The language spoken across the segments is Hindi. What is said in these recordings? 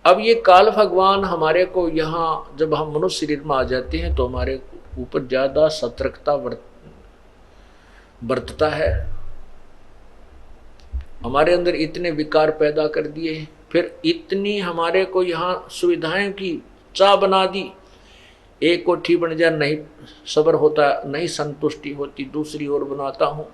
अब ये काल भगवान हमारे को यहाँ जब हम मनुष्य शरीर में आ जाते हैं तो हमारे ऊपर ज्यादा सतर्कता बरतता है, हमारे अंदर इतने विकार पैदा कर दिए, फिर इतनी हमारे को यहाँ सुविधाएं की चाह बना दी। एक कोठी बन जाए नहीं सब्र होता, नहीं संतुष्टि होती, दूसरी ओर बनाता हूँ,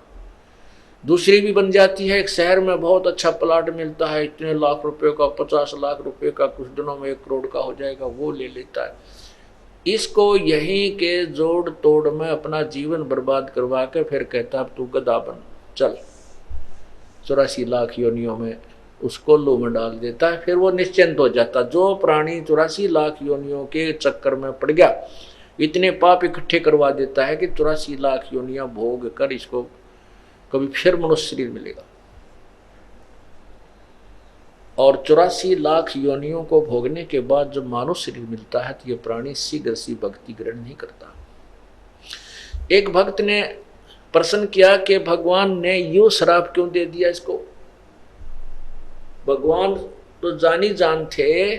दूसरी भी बन जाती है। एक शहर में बहुत अच्छा प्लाट मिलता है, इतने लाख रुपए का, 50 लाख रुपए का, कुछ दिनों में 1 करोड़ का हो जाएगा, वो ले लेता है। इसको यहीं के जोड़ तोड़ में अपना जीवन बर्बाद करवा के फिर कहता अब तू गधा बन चल, 84 लाख योनियों में उसको लो में डाल देता है। फिर वो निश्चिंत हो जाता। जो प्राणी 84 लाख योनियों के चक्कर में पड़ गया, इतने पाप इकट्ठे करवा देता है कि 84 लाख योनियां भोग कर इसको कभी फिर मनुष्य शरीर मिलेगा। और 84 लाख योनियों को भोगने के बाद जब मानव शरीर मिलता है तो ये प्राणी शीघ्र सी भक्ति ग्रहण नहीं करता। एक भक्त ने प्रश्न किया कि भगवान ने यूं श्राप क्यों दे दिया इसको। भगवान तो जानी जान थे,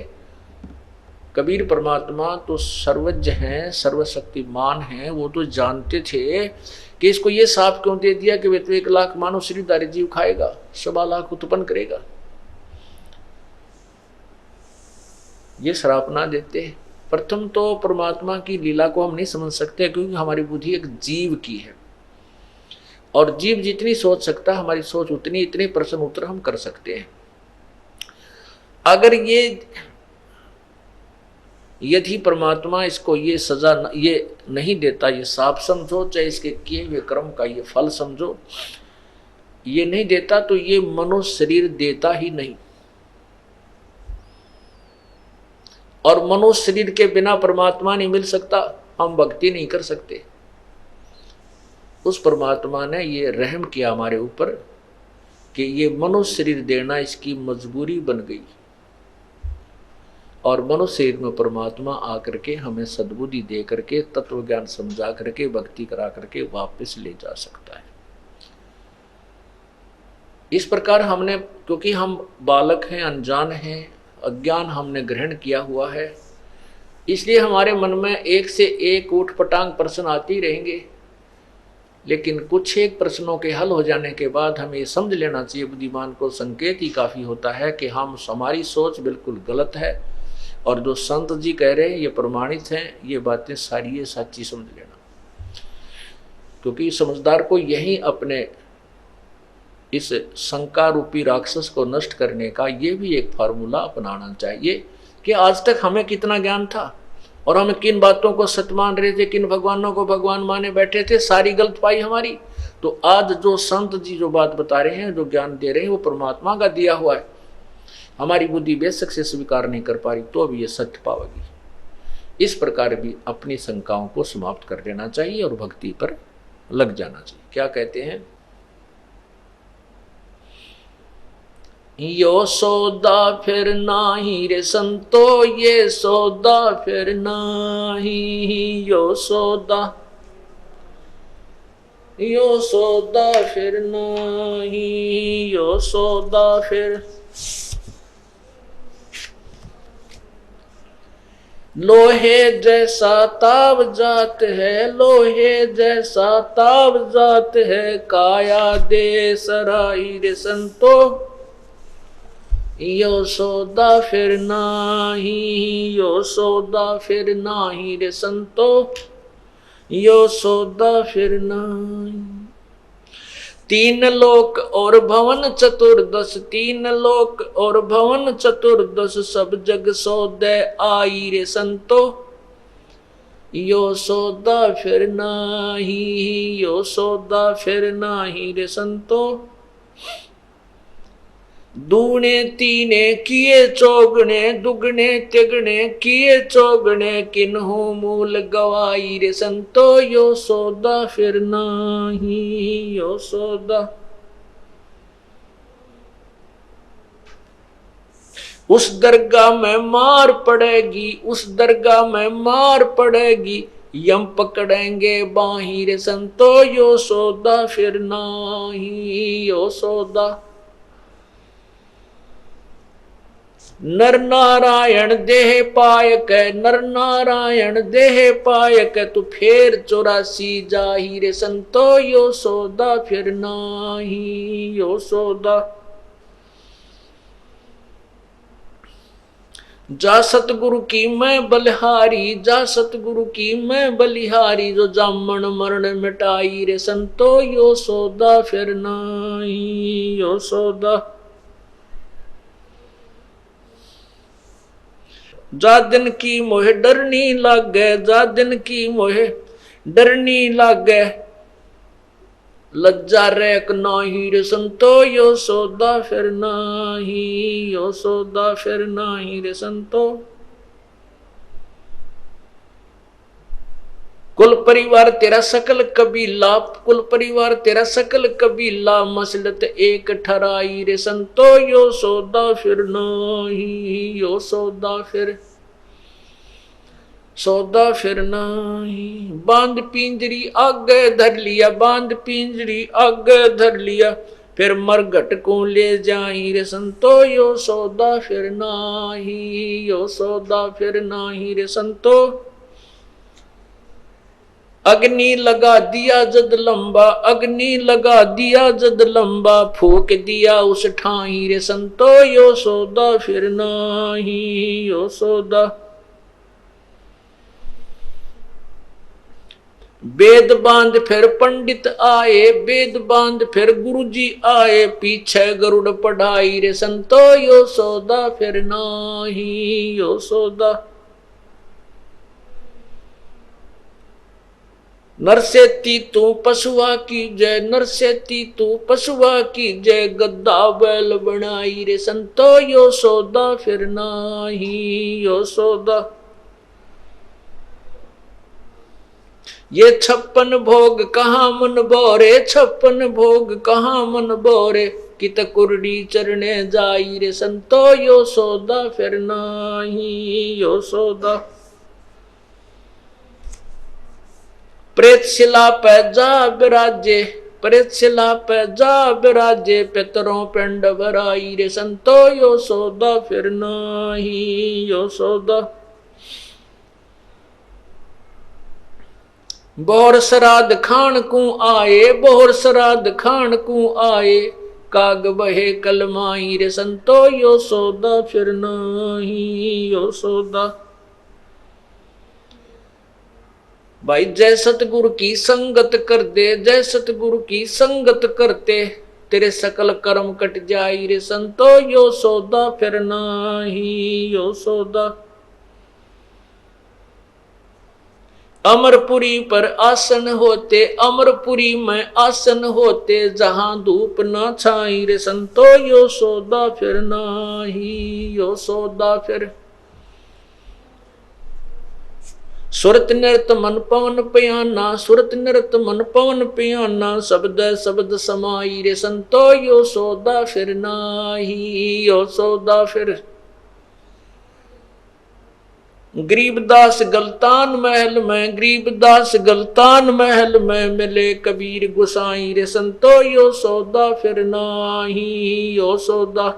कबीर परमात्मा तो सर्वज्ञ हैं, सर्वशक्तिमान हैं, वो तो जानते थे कि इसको ये श्राप क्यों दे दिया कि वे तो 1 लाख मानव शरीरधारी जीव खाएगा, 1.25 लाख उत्पन्न करेगा। ये श्राप ना देते। प्रथम तो परमात्मा की लीला को हम नहीं समझ सकते, क्योंकि हमारी बुद्धि एक जीव की है, और जीव जितनी सोच सकता हमारी सोच उतनी, इतने प्रश्न उत्तर हम कर सकते हैं। अगर यदि परमात्मा इसको ये सजा ये नहीं देता, ये साफ समझो, चाहे इसके किए हुए कर्म का ये फल समझो, ये नहीं देता तो ये मनुष्य शरीर देता ही नहीं। और मनुष्य शरीर के बिना परमात्मा नहीं मिल सकता, हम भक्ति नहीं कर सकते। उस परमात्मा ने ये रहम किया हमारे ऊपर कि ये मनुष्य शरीर देना इसकी मजबूरी बन गई, और मनुष्य शरीर में परमात्मा आकर के हमें सद्बुद्धि दे करके, तत्व ज्ञान समझा करके, भक्ति करा करके वापस ले जा सकता है। इस प्रकार हमने, क्योंकि हम बालक हैं, अनजान हैं, अज्ञान हमने ग्रहण किया हुआ है, इसलिए हमारे मन में एक से एक ऊटपटांग प्रश्न आते ही रहेंगे। लेकिन कुछ एक प्रश्नों के हल हो जाने के बाद हमें ये समझ लेना चाहिए, बुद्धिमान को संकेत ही काफी होता है कि हमारी सोच बिल्कुल गलत है, और जो संत जी कह रहे हैं ये प्रमाणित हैं, ये बातें सारी ये सच्ची समझ लेना। क्योंकि समझदार को यही अपने इस शंका रूपी राक्षस को नष्ट करने का ये भी एक फार्मूला अपनाना चाहिए कि आज तक हमें कितना ज्ञान था, और हम किन बातों को सत्य मान रहे थे, किन भगवानों को भगवान माने बैठे थे, सारी गलत पाई हमारी। तो आज जो संत जी जो बात बता रहे हैं, जो ज्ञान दे रहे हैं, वो परमात्मा का दिया हुआ है। हमारी बुद्धि बेशक से स्वीकार नहीं कर पा रही, तो भी ये सत्य पावेगी। इस प्रकार भी अपनी शंकाओं को समाप्त कर देना चाहिए और भक्ति पर लग जाना चाहिए। क्या कहते हैं, यो सौदा फिर नाही रे संतो, ये सौदा फिर नाही, यो सौदा फिर नाही, यो सौदा फिर। लोहे जैसा ताव जात है, लोहे जैसा ताव जात है, काया दे सराई रे संतो, यो सौदा फिर नाही, यो सौदा फिर नाही रे संतो, यो सौदा फिर नाही। 3 लोक और भवन चतुर्दश, 3 लोक और भवन चतुर्दश, सब जग सौदे आई रे संतो, यो सौदा फिर नाही, यो सौदा फिर नाही रे संतो। दूने तीने किए चौगने, दुगने तिगने किए चौगने, किन्हू मूल गवाई रे संतो, यो सौदा फिर नाही, यो सौदा। उस दरगाह में मार पड़ेगी, उस दरगाह में मार पड़ेगी, यम पकड़ेंगे बाही रे संतो, यो सौदा फिर नाही, यो सौदा। नर नारायण देह पायक, नर नारायण देह पायक, तू फेर 84 जाही रे संतो, यो सौदा फिर नाही, यो सौदा। जा सतगुरु की मैं बलिहारी, जा सतगुरु की मैं बलिहारी, जो जामन मरण मिटाई रे संतो, यो सौदा फिर नाही, यो सौदा। जा दिन की मोहे डरनी लागे, जा दिन की मोहे डरनी लागे, लज्जा रेक नाही रे संतो, यो सौदा फिर नाही, यो सौदा फिर नाही रे संतो। कुल परिवार तेरा सकल कबीला, कुल परिवार तेरा सकल कबीला, मसलत एक ठराई रे संतो, यो सौदा फिर नाही, यो सौदा फिर, सौदा फिर नाही। बांध पिंजरी आगे धर लिया, बांध पिंजरी आगे धर लिया, फिर मरघट को ले जाई रे संतो, यो सौदा फिर नाही, यो सौदा फिर नाही रे संतो। अग्नि लगा दिया जद लंबा, अग्नि लगा दिया जद लंबा, फूक दिया उस ठाई रे संतो, यो सौदा फिर नाही, यो सौदा। वेद बांध फिर पंडित आए, वेद बांध फिर गुरुजी आए, पीछे गरुड़ पढ़ाई रे संतो, यो सौदा फिर नाही, यो सौदा। नरसेती तू पशुआ की जय, नरसेती तू पशुआ की जय, गद्दा बैल बनाई रे संतो, यो सौदा फिर नाही, यो सौदा। ये 56 भोग कहाँ मन बोरे, 56 भोग कहाँ मन बोरे, कित कुरडी चरणे जाई रे संतो, यो सौदा फिर नाही, यो सौदा। प्रेत शिला पे जा विराजे, प्रेत शिला पे जा विराजे, पितरों पिंड भराई रे संतो, यो सौदा फिर नाही, यो सौदा। बोहर श्राद्ध खान को आए, बोहर श्राद्ध खान को आए, काग बहे कलमाई रे संतो, यो सौदा फिर नाही, यो सौदा। भाई जय सतगुरु की संगत कर दे, जय सतगुरु की संगत करते, तेरे सकल कर्म कट जाई रे संतो, यो सौदा फिर नाही, यो सौदा। अमरपुरी पर आसन होते, अमरपुरी में आसन होते, जहां धूप न छाई रे संतो, यो सौदा फिर नाही, यो सौदा फिर। सुरत नृत मन पवन पियाना, सुरत नृत मन पवन पियाना, शब्द शब्द समाई रे संतो, यो सौदा फिर नाही, यो सौदा फिर। गरीबदास गलतान महल में, गरीबदास गलतान महल में, मिले कबीर गुसाई रे संतो, यो सौदा फिर नाही, यो सौदा।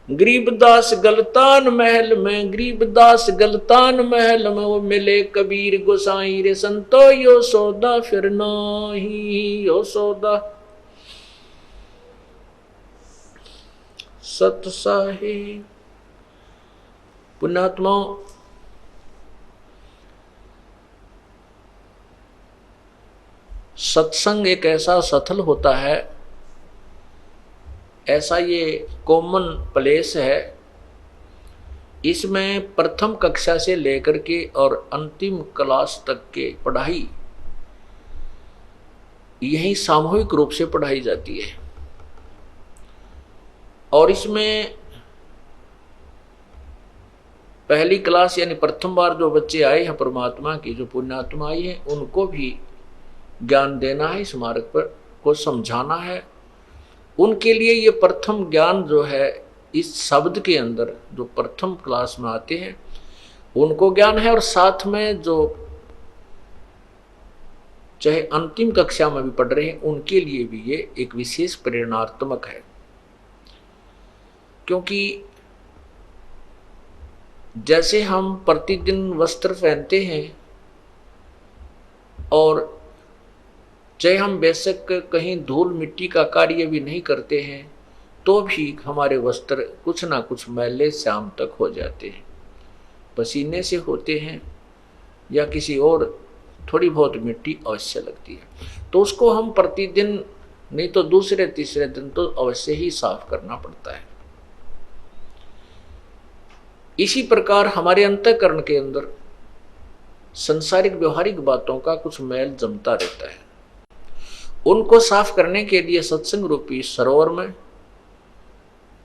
गरीबदास गलतान महल में, गरीबदास गलतान महल में, वो मिले कबीर गुसाई रे संतो, यो सौदा फिर नाही, यो सौदा। सत साहिब पुण्यात्मा, सत्संग एक ऐसा सथल होता है, ऐसा ये कॉमन प्लेस है, इसमें प्रथम कक्षा से लेकर के और अंतिम क्लास तक के पढ़ाई यही सामूहिक रूप से पढ़ाई जाती है। और इसमें पहली क्लास यानी प्रथम बार जो बच्चे आए हैं परमात्मा की, जो पुण्यात्मा आई है, उनको भी ज्ञान देना है, इस मार्ग पर को समझाना है। उनके लिए ये प्रथम ज्ञान जो है, इस शब्द के अंदर जो प्रथम क्लास में आते हैं उनको ज्ञान है, और साथ में जो चाहे अंतिम कक्षा में भी पढ़ रहे हैं उनके लिए भी ये एक विशेष प्रेरणात्मक है। क्योंकि जैसे हम प्रतिदिन वस्त्र पहनते हैं और चाहे हम बेशक कहीं धूल मिट्टी का कार्य भी नहीं करते हैं तो भी हमारे वस्त्र कुछ ना कुछ मैले शाम तक हो जाते हैं, पसीने से होते हैं या किसी और थोड़ी बहुत मिट्टी अवश्य लगती है। तो उसको हम प्रतिदिन नहीं तो दूसरे तीसरे दिन तो अवश्य ही साफ करना पड़ता है। इसी प्रकार हमारे अंतःकरण के अंदर संसारिक व्यवहारिक बातों का कुछ मैल जमता रहता है। उनको साफ करने के लिए सत्संग रूपी सरोवर में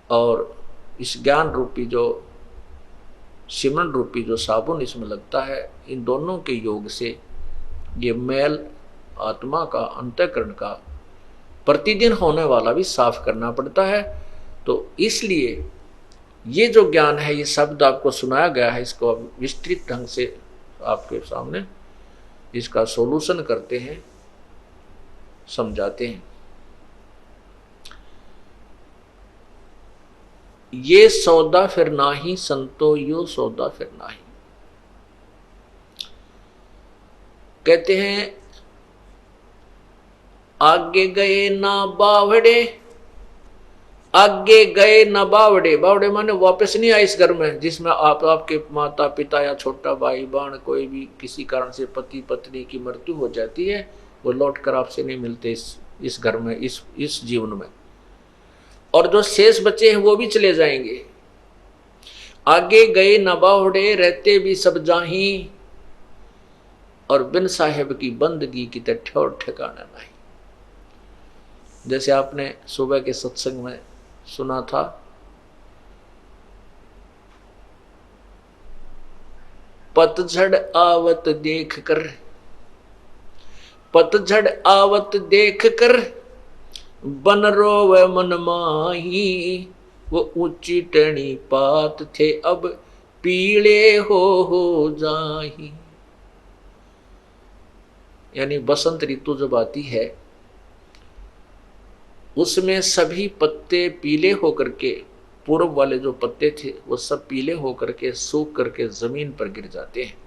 और इस ज्ञान रूपी जो सिमरन रूपी जो साबुन इसमें लगता है, इन दोनों के योग से ये मैल आत्मा का अंतःकरण का प्रतिदिन होने वाला भी साफ करना पड़ता है। तो इसलिए ये जो ज्ञान है, ये शब्द आपको सुनाया गया है, इसको अब विस्तृत ढंग से आपके सामने इसका सॉल्यूशन करते हैं, समझाते हैं। ये सौदा फिर नाही संतो यो सौदा फिर नाही। कहते हैं आगे गए ना बावड़े, आगे गए ना बावड़े, बावड़े माने वापस नहीं आए इस घर में जिसमें आपके माता पिता या छोटा भाई बहन कोई भी किसी कारण से पति पत्नी की मृत्यु हो जाती है, वो लौट कर आपसे नहीं मिलते इस घर में, इस जीवन में। और जो शेष बचे हैं वो भी चले जाएंगे। आगे गए न बावड़े, रहते भी सब जाही, और बिन साहेब की बंदगी की ठौर ठिकाना नहीं। जैसे आपने सुबह के सत्संग में सुना था, पतझड़ आवत देख कर, पतझड़ आवत देख कर बन रोवे मन माही, वो ऊंची टणी पात थे अब पीले हो जाही। यानी बसंत ऋतु जब आती है उसमें सभी पत्ते पीले होकर के, पूर्व वाले जो पत्ते थे वो सब पीले होकर के सूख करके जमीन पर गिर जाते हैं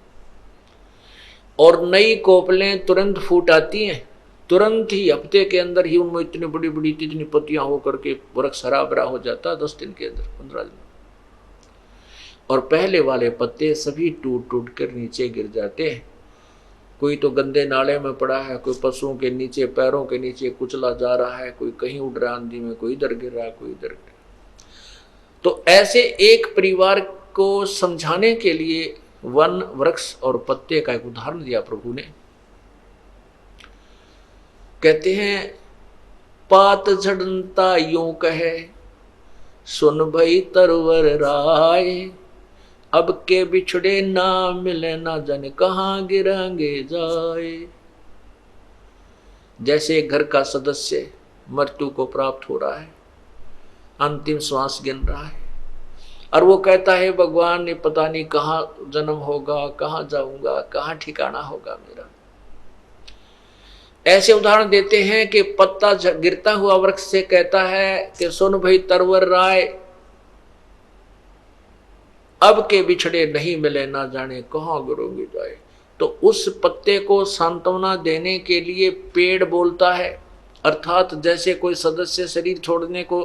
और नई कोपलें तुरंत फूट आती हैं। तुरंत ही हफ्ते के अंदर ही उनमें इतनी बड़ी बड़ी इतनी पत्तियां होकर के वृक्ष हरा भरा हो जाता है, 10 दिन के अंदर, 15 दिन। और पहले वाले पत्ते सभी टूट टूट कर नीचे गिर जाते हैं। कोई तो गंदे नाले में पड़ा है, कोई पशुओं के नीचे पैरों के नीचे कुचला जा रहा है, कोई कहीं उड़ रहा आंधी में, कोई इधर गिर रहा है, कोई इधर गिर रहा। तो ऐसे एक परिवार को समझाने के लिए वन वृक्ष और पत्ते का एक उदाहरण दिया प्रभु ने। कहते हैं पात झड़ता यूं कहे, सुन भई तरवर राय, अब के बिछड़े ना मिले ना जाने कहाँ गिरांगे जाए। जैसे घर का सदस्य मृत्यु को प्राप्त हो रहा है, अंतिम श्वास गिन रहा है और वो कहता है भगवान ने पता नहीं कहाँ जन्म होगा, कहाँ जाऊंगा, कहाँ ठिकाना होगा मेरा। ऐसे उदाहरण देते हैं कि पत्ता गिरता हुआ वृक्ष से कहता है कि सुन भाई तरवर राय, अब के बिछड़े नहीं मिले ना जाने कहाँ गिरोगे जाए। तो उस पत्ते को सांत्वना देने के लिए पेड़ बोलता है, अर्थात जैसे कोई सदस्य शरीर छोड़ने को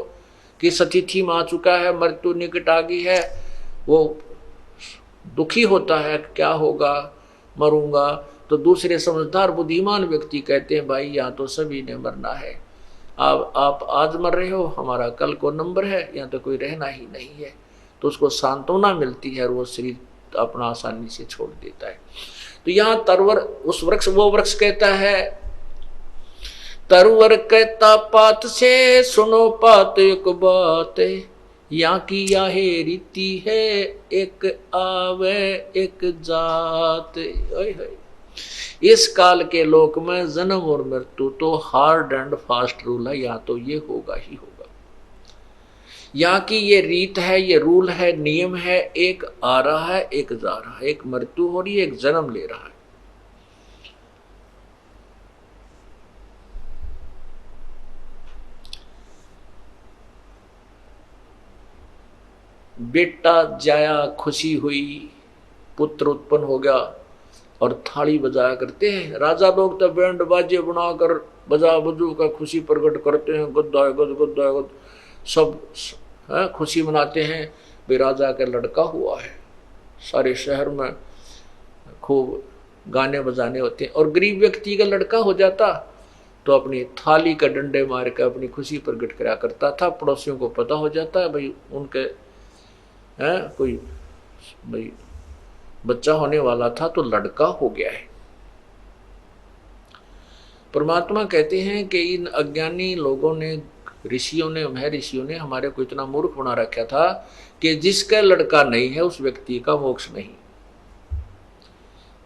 कि सतिथि में आ चुका है, मृत्यु निकट आ गई है, वो दुखी होता है क्या होगा, मरूंगा। तो दूसरे समझदार बुद्धिमान व्यक्ति कहते हैं भाई यहाँ तो सभी ने मरना है, आप आज मर रहे हो, हमारा कल को नंबर है, यहाँ तो कोई रहना ही नहीं है। तो उसको सांत्वना मिलती है और वो शरीर अपना आसानी से छोड़ देता है। तो यहाँ तरवर उस वृक्ष, वो वृक्ष कहता है, तरवर कहता पात से सुनो पात एक बात, यहाँ की यह रीति है एक आवे एक जात। इस काल के लोक में जन्म और मृत्यु तो हार्ड एंड फास्ट रूल है, यहाँ तो ये होगा ही होगा। यहाँ की ये रीत है, ये रूल है, नियम है, एक आ रहा है एक जा रहा है, एक मृत्यु हो रही है एक जन्म ले रहा है। बेटा जाया खुशी हुई, पुत्र उत्पन्न हो गया, और थाली बजाया करते हैं राजा लोग, तो बैंड बाजे बनाकर बजा बजू का खुशी प्रकट करते हैं, गुद्दा गुद गुद्दा गुद, सब खुशी मनाते हैं भाई राजा का लड़का हुआ है। सारे शहर में खूब गाने बजाने होते हैं। और गरीब व्यक्ति का लड़का हो जाता तो अपनी थाली का डंडे मार कर अपनी खुशी प्रकट करा करता था। पड़ोसियों को पता हो जाता है भाई उनके कोई भाई बच्चा होने वाला था तो लड़का हो गया है। परमात्मा कहते हैं कि इन अज्ञानी लोगों ने, ऋषियों ने, महर्षियों ने हमारे को इतना मूर्ख बना रखा था कि जिसका लड़का नहीं है उस व्यक्ति का मोक्ष नहीं।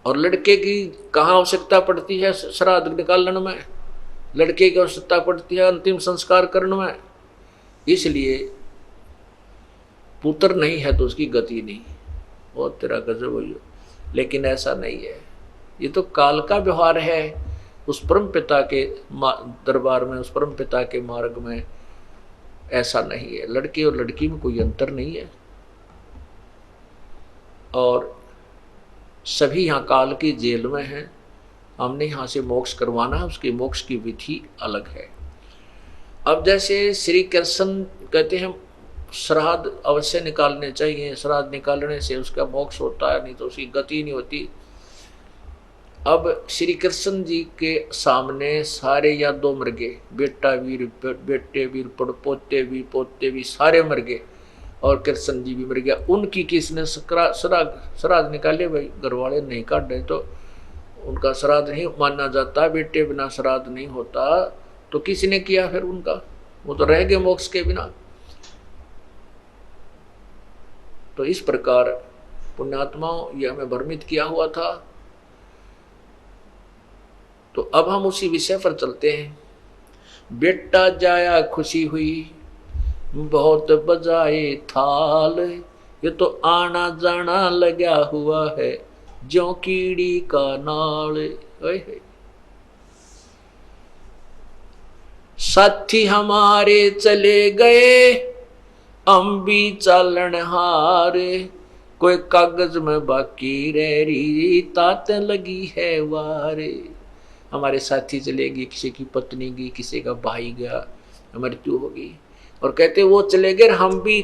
और लड़के की कहाँ आवश्यकता पड़ती है? श्राद्ध निकालने में। लड़के की आवश्यकता पड़ती है अंतिम संस्कार करने में। इसलिए पुत्र नहीं है तो उसकी गति नहीं। बहुत तेरा गजब हुई। लेकिन ऐसा नहीं है, ये तो काल का व्यवहार है। उस परम पिता के दरबार में, उस परम पिता के मार्ग में ऐसा नहीं है। लड़के और लड़की में कोई अंतर नहीं है। और सभी यहाँ काल की जेल में हैं। हमने यहाँ से मोक्ष करवाना है, उसके मोक्ष की विधि अलग है। अब जैसे श्री कृष्ण कहते हैं श्राद्ध अवश्य निकालने चाहिए, श्राद्ध निकालने से उसका मोक्ष होता है, नहीं तो उसकी गति नहीं होती। अब श्री कृष्ण जी के सामने सारे यादव मर गए, बेटा वीर, बेटे वीर, पोते वीर, पोते वीर, सारे मर गए और कृष्ण जी भी मर गया। उनकी किसने श्राद्ध निकाले? भाई घर वाले नहीं काटे तो उनका श्राद्ध नहीं माना जाता। बेटे बिना श्राद्ध नहीं होता तो किसने किया फिर उनका? वो तो रह गए मोक्ष के बिना। तो इस प्रकार पुण्यात्माओं ये हमें भ्रमित किया हुआ था। तो अब हम उसी विषय पर चलते हैं। बेटा जाया खुशी हुई, बहुत बजाए थाल, ये तो आना जाना लगा हुआ है ज्यों कीड़ी का नाल। साथी हमारे चले गए, हम भी चालन हारे, कोई कागज में बाकी रह रही, तात लगी है वारे। हमारे साथी चले गए, किसी की पत्नी गई, किसी का भाई गया, मृत्यु होगी। और कहते वो चले गए, हम भी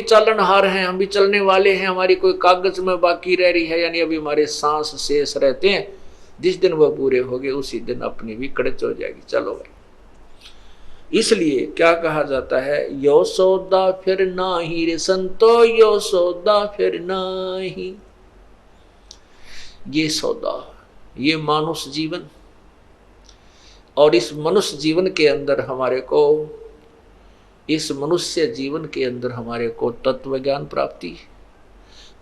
चालनहार हैं, हम भी चलने वाले हैं, हमारी कोई कागज में बाकी रह रही है, यानी अभी हमारे सांस शेष रहते हैं। जिस दिन वो पूरे हो गए उसी दिन अपनी भी कड़च हो जाएगी। चलो भाई, इसलिए क्या कहा जाता है, यो सौदा फिर नाही रे संतो, यो सौदा फिर नाही। ये सौदा, ये मानुष जीवन, और इस मनुष्य जीवन के अंदर हमारे को, इस मनुष्य जीवन के अंदर हमारे को तत्व ज्ञान प्राप्ति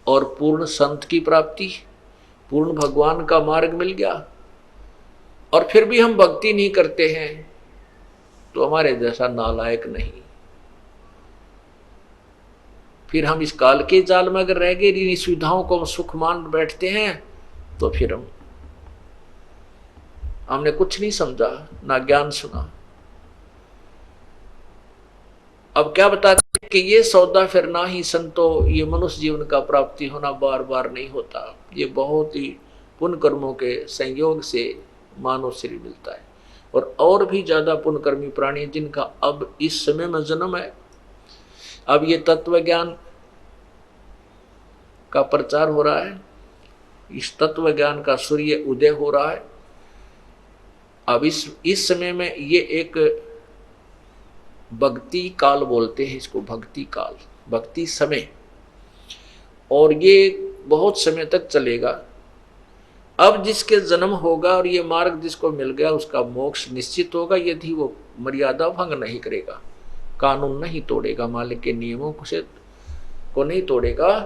और पूर्ण संत की प्राप्ति, पूर्ण भगवान का मार्ग मिल गया। और फिर भी हम भक्ति नहीं करते हैं तो हमारे जैसा नालायक नहीं। फिर हम इस काल के जाल में अगर रह गए, इन सुविधाओं को हम सुख मान बैठते हैं, तो फिर हमने कुछ नहीं समझा, ना ज्ञान सुना। अब क्या बताते हैं कि ये सौदा फिर ना ही संतो, ये मनुष्य जीवन का प्राप्ति होना बार बार नहीं होता। ये बहुत ही पुण्य कर्मों के संयोग से मानव शरीर मिलता है। और भी ज्यादा पुण्यकर्मी प्राणी जिनका अब इस समय में जन्म है। अब ये तत्व ज्ञान का प्रचार हो रहा है, इस तत्व ज्ञान का सूर्य उदय हो रहा है। अब इस समय में ये एक भक्ति काल बोलते हैं इसको, भक्ति काल, भक्ति समय, और ये बहुत समय तक चलेगा। अब जिसके जन्म होगा और ये मार्ग जिसको मिल गया उसका मोक्ष निश्चित होगा, यदि वो मर्यादा भंग नहीं करेगा, कानून नहीं तोड़ेगा, मालिक के नियमों को नहीं तोड़ेगा,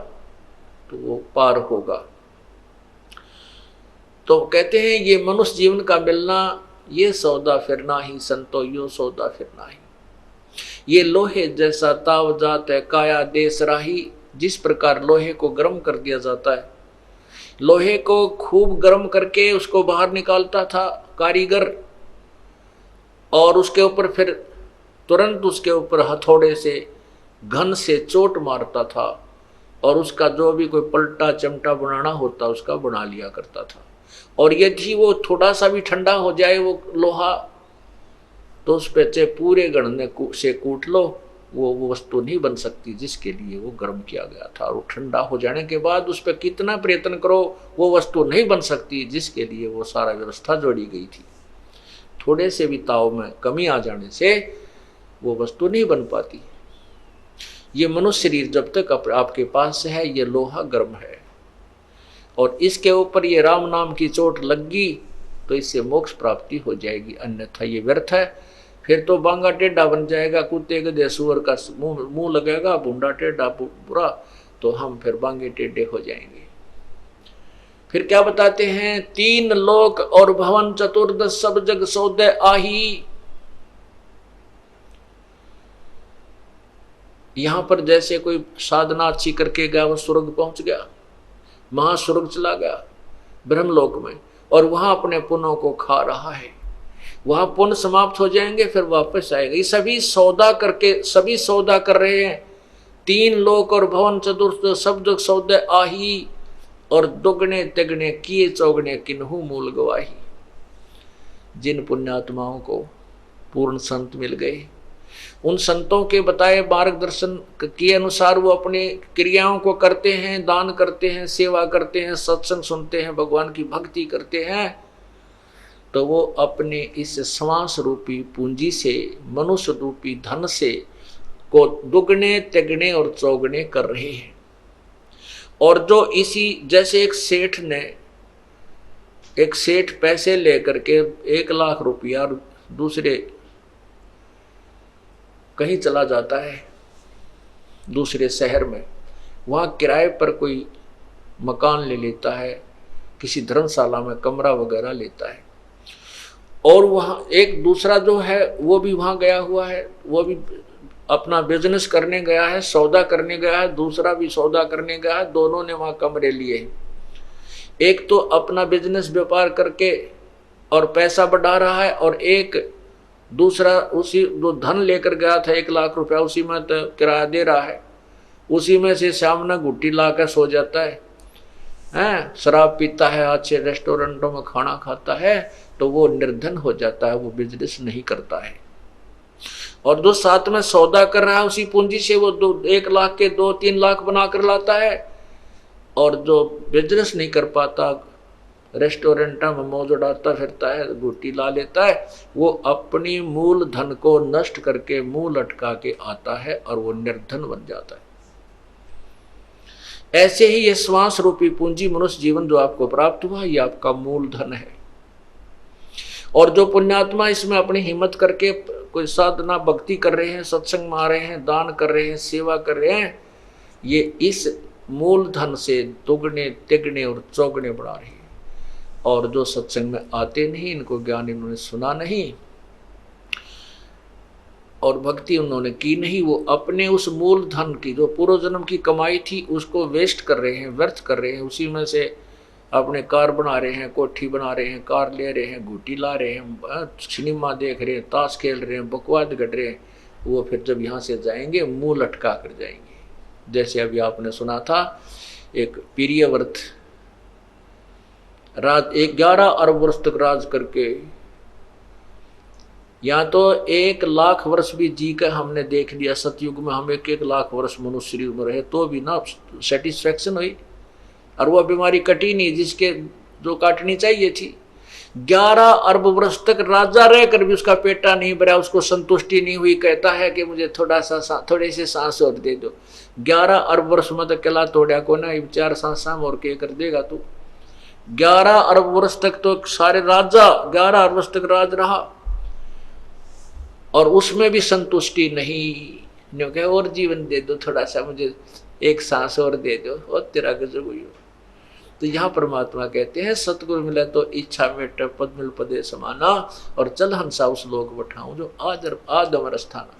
तो वो पार होगा। तो कहते हैं ये मनुष्य जीवन का मिलना, ये सौदा फिर ना ही संतो, यो सौदा फिर ना ही। ये लोहे जैसा ताव जात है काया देश राही। जिस प्रकार लोहे को गर्म कर दिया जाता है, लोहे को खूब गर्म करके उसको बाहर निकालता था कारीगर, और उसके ऊपर फिर तुरंत उसके ऊपर हथौड़े से घन से चोट मारता था और उसका जो भी कोई पलटा चमटा बनाना होता उसका बना लिया करता था। और यदि वो थोड़ा सा भी ठंडा हो जाए वो लोहा, तो उस पे चाहे पूरे गढ़ने से कूट लो, वो वस्तु नहीं बन सकती जिसके लिए वो गर्म किया गया था। और वो ठंडा हो जाने के बाद उस पर कितना प्रयत्न करो वो वस्तु नहीं बन सकती जिसके लिए वो सारा व्यवस्था जोड़ी गई थी। थोड़े से भी ताव में कमी आ जाने से वो वस्तु नहीं बन पाती। ये मनुष्य शरीर जब तक आपके पास है ये लोहा गर्म है, और इसके ऊपर ये राम नाम की चोट लग गई तो इससे मोक्ष प्राप्ति हो जाएगी, अन्यथा ये व्यर्थ है। फिर तो बांगा टेढ़ा बन जाएगा, कुत्ते गधे सुअर का मुंह लगेगा, भूंडा टेढ़ा बुरा, तो हम फिर बांगे टेढ़े हो जाएंगे। फिर क्या बताते हैं, 3 लोक और भवन चतुर्दश सब जग सौदे आही। यहां पर जैसे कोई साधना अच्छी करके गया वो स्वर्ग पहुंच गया, महास्वर्ग चला गया ब्रह्मलोक में, और वहां अपने पुण्यों को खा रहा है, वहां पुण्य समाप्त हो जाएंगे फिर वापस आएगा। ये सभी सौदा कर रहे हैं। 3 लोक और भवन चतुर्थ सब जग सौदे आही, और दुगने तिगने किए चौगने किन्हू मूल गवाही। जिन पुण्यात्माओं को पूर्ण संत मिल गए, उन संतों के बताए मार्गदर्शन के अनुसार वो अपने क्रियाओं को करते हैं, दान करते हैं, सेवा करते हैं, सत्संग सुनते हैं, भगवान की भक्ति करते हैं, तो वो अपने इस श्वास रूपी पूंजी से, मनुष्य रूपी धन से को दुगने तिगने और चौगने कर रहे हैं। और जो इसी जैसे एक सेठ पैसे लेकर के 1 लाख रुपया दूसरे कहीं चला जाता है दूसरे शहर में, वहाँ किराए पर कोई मकान ले लेता है, किसी धर्मशाला में कमरा वगैरह लेता है, और वहाँ एक दूसरा जो है वो भी वहाँ गया हुआ है, वो भी अपना बिजनेस करने गया है, सौदा करने गया है, दूसरा भी सौदा करने गया है, दोनों ने वहाँ कमरे लिए हैं। एक तो अपना बिजनेस व्यापार करके और पैसा बढ़ा रहा है, और एक दूसरा उसी जो धन लेकर गया था 1 लाख रुपया, उसी में तो किराया दे रहा है, उसी में से सामने घुट्टी ला कर सो जाता है, शराब पीता है, अच्छे रेस्टोरेंटों में खाना खाता है, तो वो निर्धन हो जाता है, वो बिजनेस नहीं करता है। और जो साथ में सौदा कर रहा है उसी पूंजी से वो 1 लाख के 2-3 लाख बना कर लाता है, और जो बिजनेस नहीं कर पाता, रेस्टोरेंट में मौज उड़ाता फिरता है, गुट्टी ला लेता है, वो अपनी मूल धन को नष्ट करके मुंह लटका के आता है और वो निर्धन बन जाता है। ऐसे ही ये श्वास रूपी पूंजी मनुष्य जीवन जो आपको प्राप्त हुआ, ये आपका मूल धन है। और जो पुण्यात्मा इसमें अपनी हिम्मत करके कोई साधना भक्ति कर रहे हैं, सत्संग में आ रहे हैं, दान कर रहे हैं, सेवा कर रहे हैं, ये इस मूल धन से दुगने तिगने और चौगने बढ़ा रहे हैं। और जो सत्संग में आते नहीं, इनको ज्ञान इन्होंने सुना नहीं और भक्ति उन्होंने की नहीं, वो अपने उस मूल धन की जो पूर्व जन्म की कमाई थी उसको वेस्ट कर रहे हैं, व्यर्थ कर रहे हैं। उसी में से अपने कार बना रहे हैं, कोठी बना रहे हैं, कार ले रहे हैं, गुटी ला रहे हैं, सिनेमा देख रहे हैं, ताश खेल रहे हैं, बकवाद गढ़ रहे हैं। वो फिर जब यहाँ से जाएंगे मुंह लटका कर जाएंगे। जैसे अभी आपने सुना था, एक प्रियव्रत राज 11 अरब वर्ष तक राज करके, या तो 1 लाख वर्ष भी जी कर हमने देख लिया, सतयुग में हम 1 लाख वर्ष मनुष्य शरीर में रहे तो भी ना सेटिस्फैक्शन हुई, और वह बीमारी कटी नहीं जिसके जो काटनी चाहिए थी। 11 अरब वर्ष तक राजा रहकर भी उसका पेटा नहीं भरा, उसको संतुष्टि नहीं हुई, कहता है कि मुझे थोड़े से सांस और दे दो। 11 अरब वर्ष में तो किला तोड़ा को ना, 4 सांस और के कर देगा तू। 11 अरब वर्ष तक तो सारे राजा 11 अरब वर्ष तक राज रहा, और उसमें भी संतुष्टि नहीं। कहे और जीवन दे दो, थोड़ा सा मुझे 1 सांस और दे दो, और तेरा गजब हुई। तो यहाँ परमात्मा कहते हैं, सतगुरु मिले तो इच्छा मेट पद मिल पदे समाना, और चल हंसा उस लोक बठाऊं जो आज अमर स्थाना।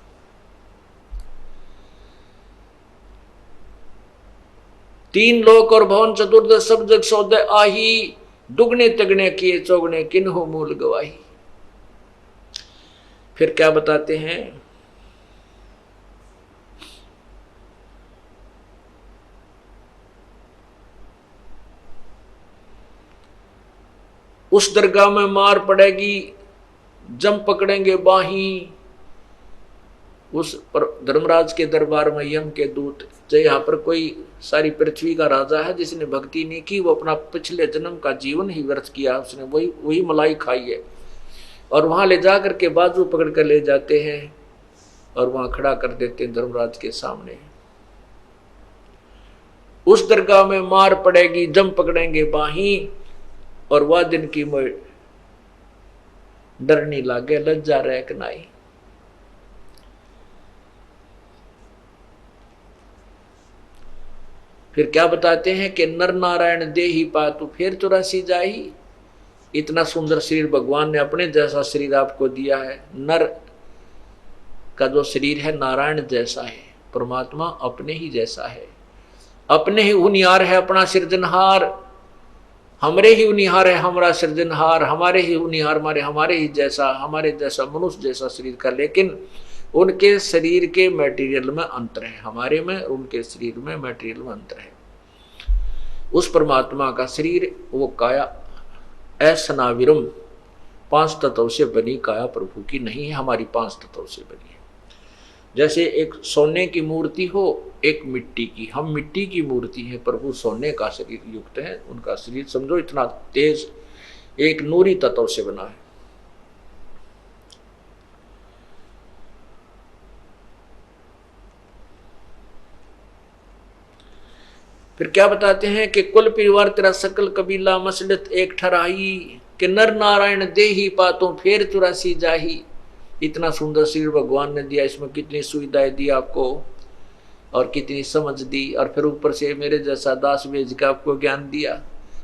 तीन लोक और भवन चतुर्दश सब जग सौदे आही, दुगने तिगने किए चौगने किन्हो मूल गवाही। फिर क्या बताते हैं, उस दरगाह में मार पड़ेगी, जम पकड़ेंगे बाही। उस पर धर्मराज के दरबार में यम के दूत, जो यहाँ पर कोई सारी पृथ्वी का राजा है जिसने भक्ति नहीं की, वो अपना पिछले जन्म का जीवन ही व्यर्थ किया, उसने वही मलाई खाई है। और वहां ले जा करके बाजू पकड़ कर ले जाते हैं और वहां खड़ा कर देते हैं धर्मराज के सामने। उस दरगाह में मार पड़ेगी, जम पकड़ेंगे बाही, और वह दिन की मोह डर नहीं लागे, लज्जा रह कनाई। फिर क्या बताते हैं कि नर नारायण दे ही पातु फिर 84 जाही। इतना सुंदर शरीर भगवान ने अपने जैसा शरीर आपको दिया है। नर का जो शरीर है नारायण जैसा है, परमात्मा अपने ही जैसा है, अपने ही उनिहार है, अपना सृजनहार, हमरे ही उनिहार है, हमारा सृजनहार, हमारे ही उनिहार, हमारे ही जैसा, हमारे जैसा मनुष्य जैसा शरीर का। लेकिन उनके शरीर के मटेरियल में अंतर है, हमारे में उनके शरीर में मटेरियल में अंतर है। उस परमात्मा का शरीर वो काया ऐसनाविरम 5 तत्व से बनी काया प्रभु की नहीं है, हमारी 5 तत्व से बनी है। जैसे एक सोने की मूर्ति हो, एक मिट्टी की, हम मिट्टी की मूर्ति है, प्रभु सोने का शरीर युक्त है। उनका शरीर समझो इतना तेज एक नूरी तत्व से बना है। फिर क्या बताते हैं कि कुल परिवार तेरा सकल कबीला मसलत एक ठराही, कि नर नारायण दे ही पातों फेर 84 जाही। इतना सुंदर शरीर भगवान ने दिया, इसमें कितनी सुविधाएं दी आपको और कितनी समझ दी, और फिर ऊपर से मेरे जैसा दास भेज के आपको ज्ञान दिया,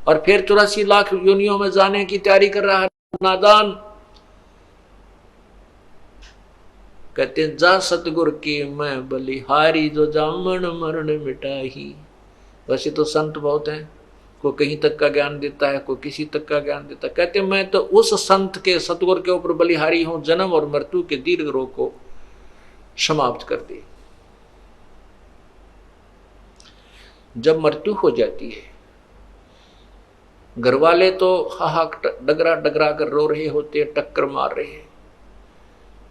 और फिर 84 लाख योनियों में जाने की तैयारी कर रहा है नादान। कहते हैं जा सतगुर की मैं बलिहारी, जो जामन मरण मिटाही। वैसे तो संत बहुत हैं, कोई कहीं तक का ज्ञान देता है, कोई किसी तक का ज्ञान देता है। कहते मैं तो उस संत के सतगुर के ऊपर बलिहारी हूं, जन्म और मृत्यु के दीर्घ रोग को समाप्त कर दे। जब मृत्यु हो जाती है, घर वाले तो हाहाक डगरा डगरा कर रो रहे होते हैं, टक्कर मार रहे हैं,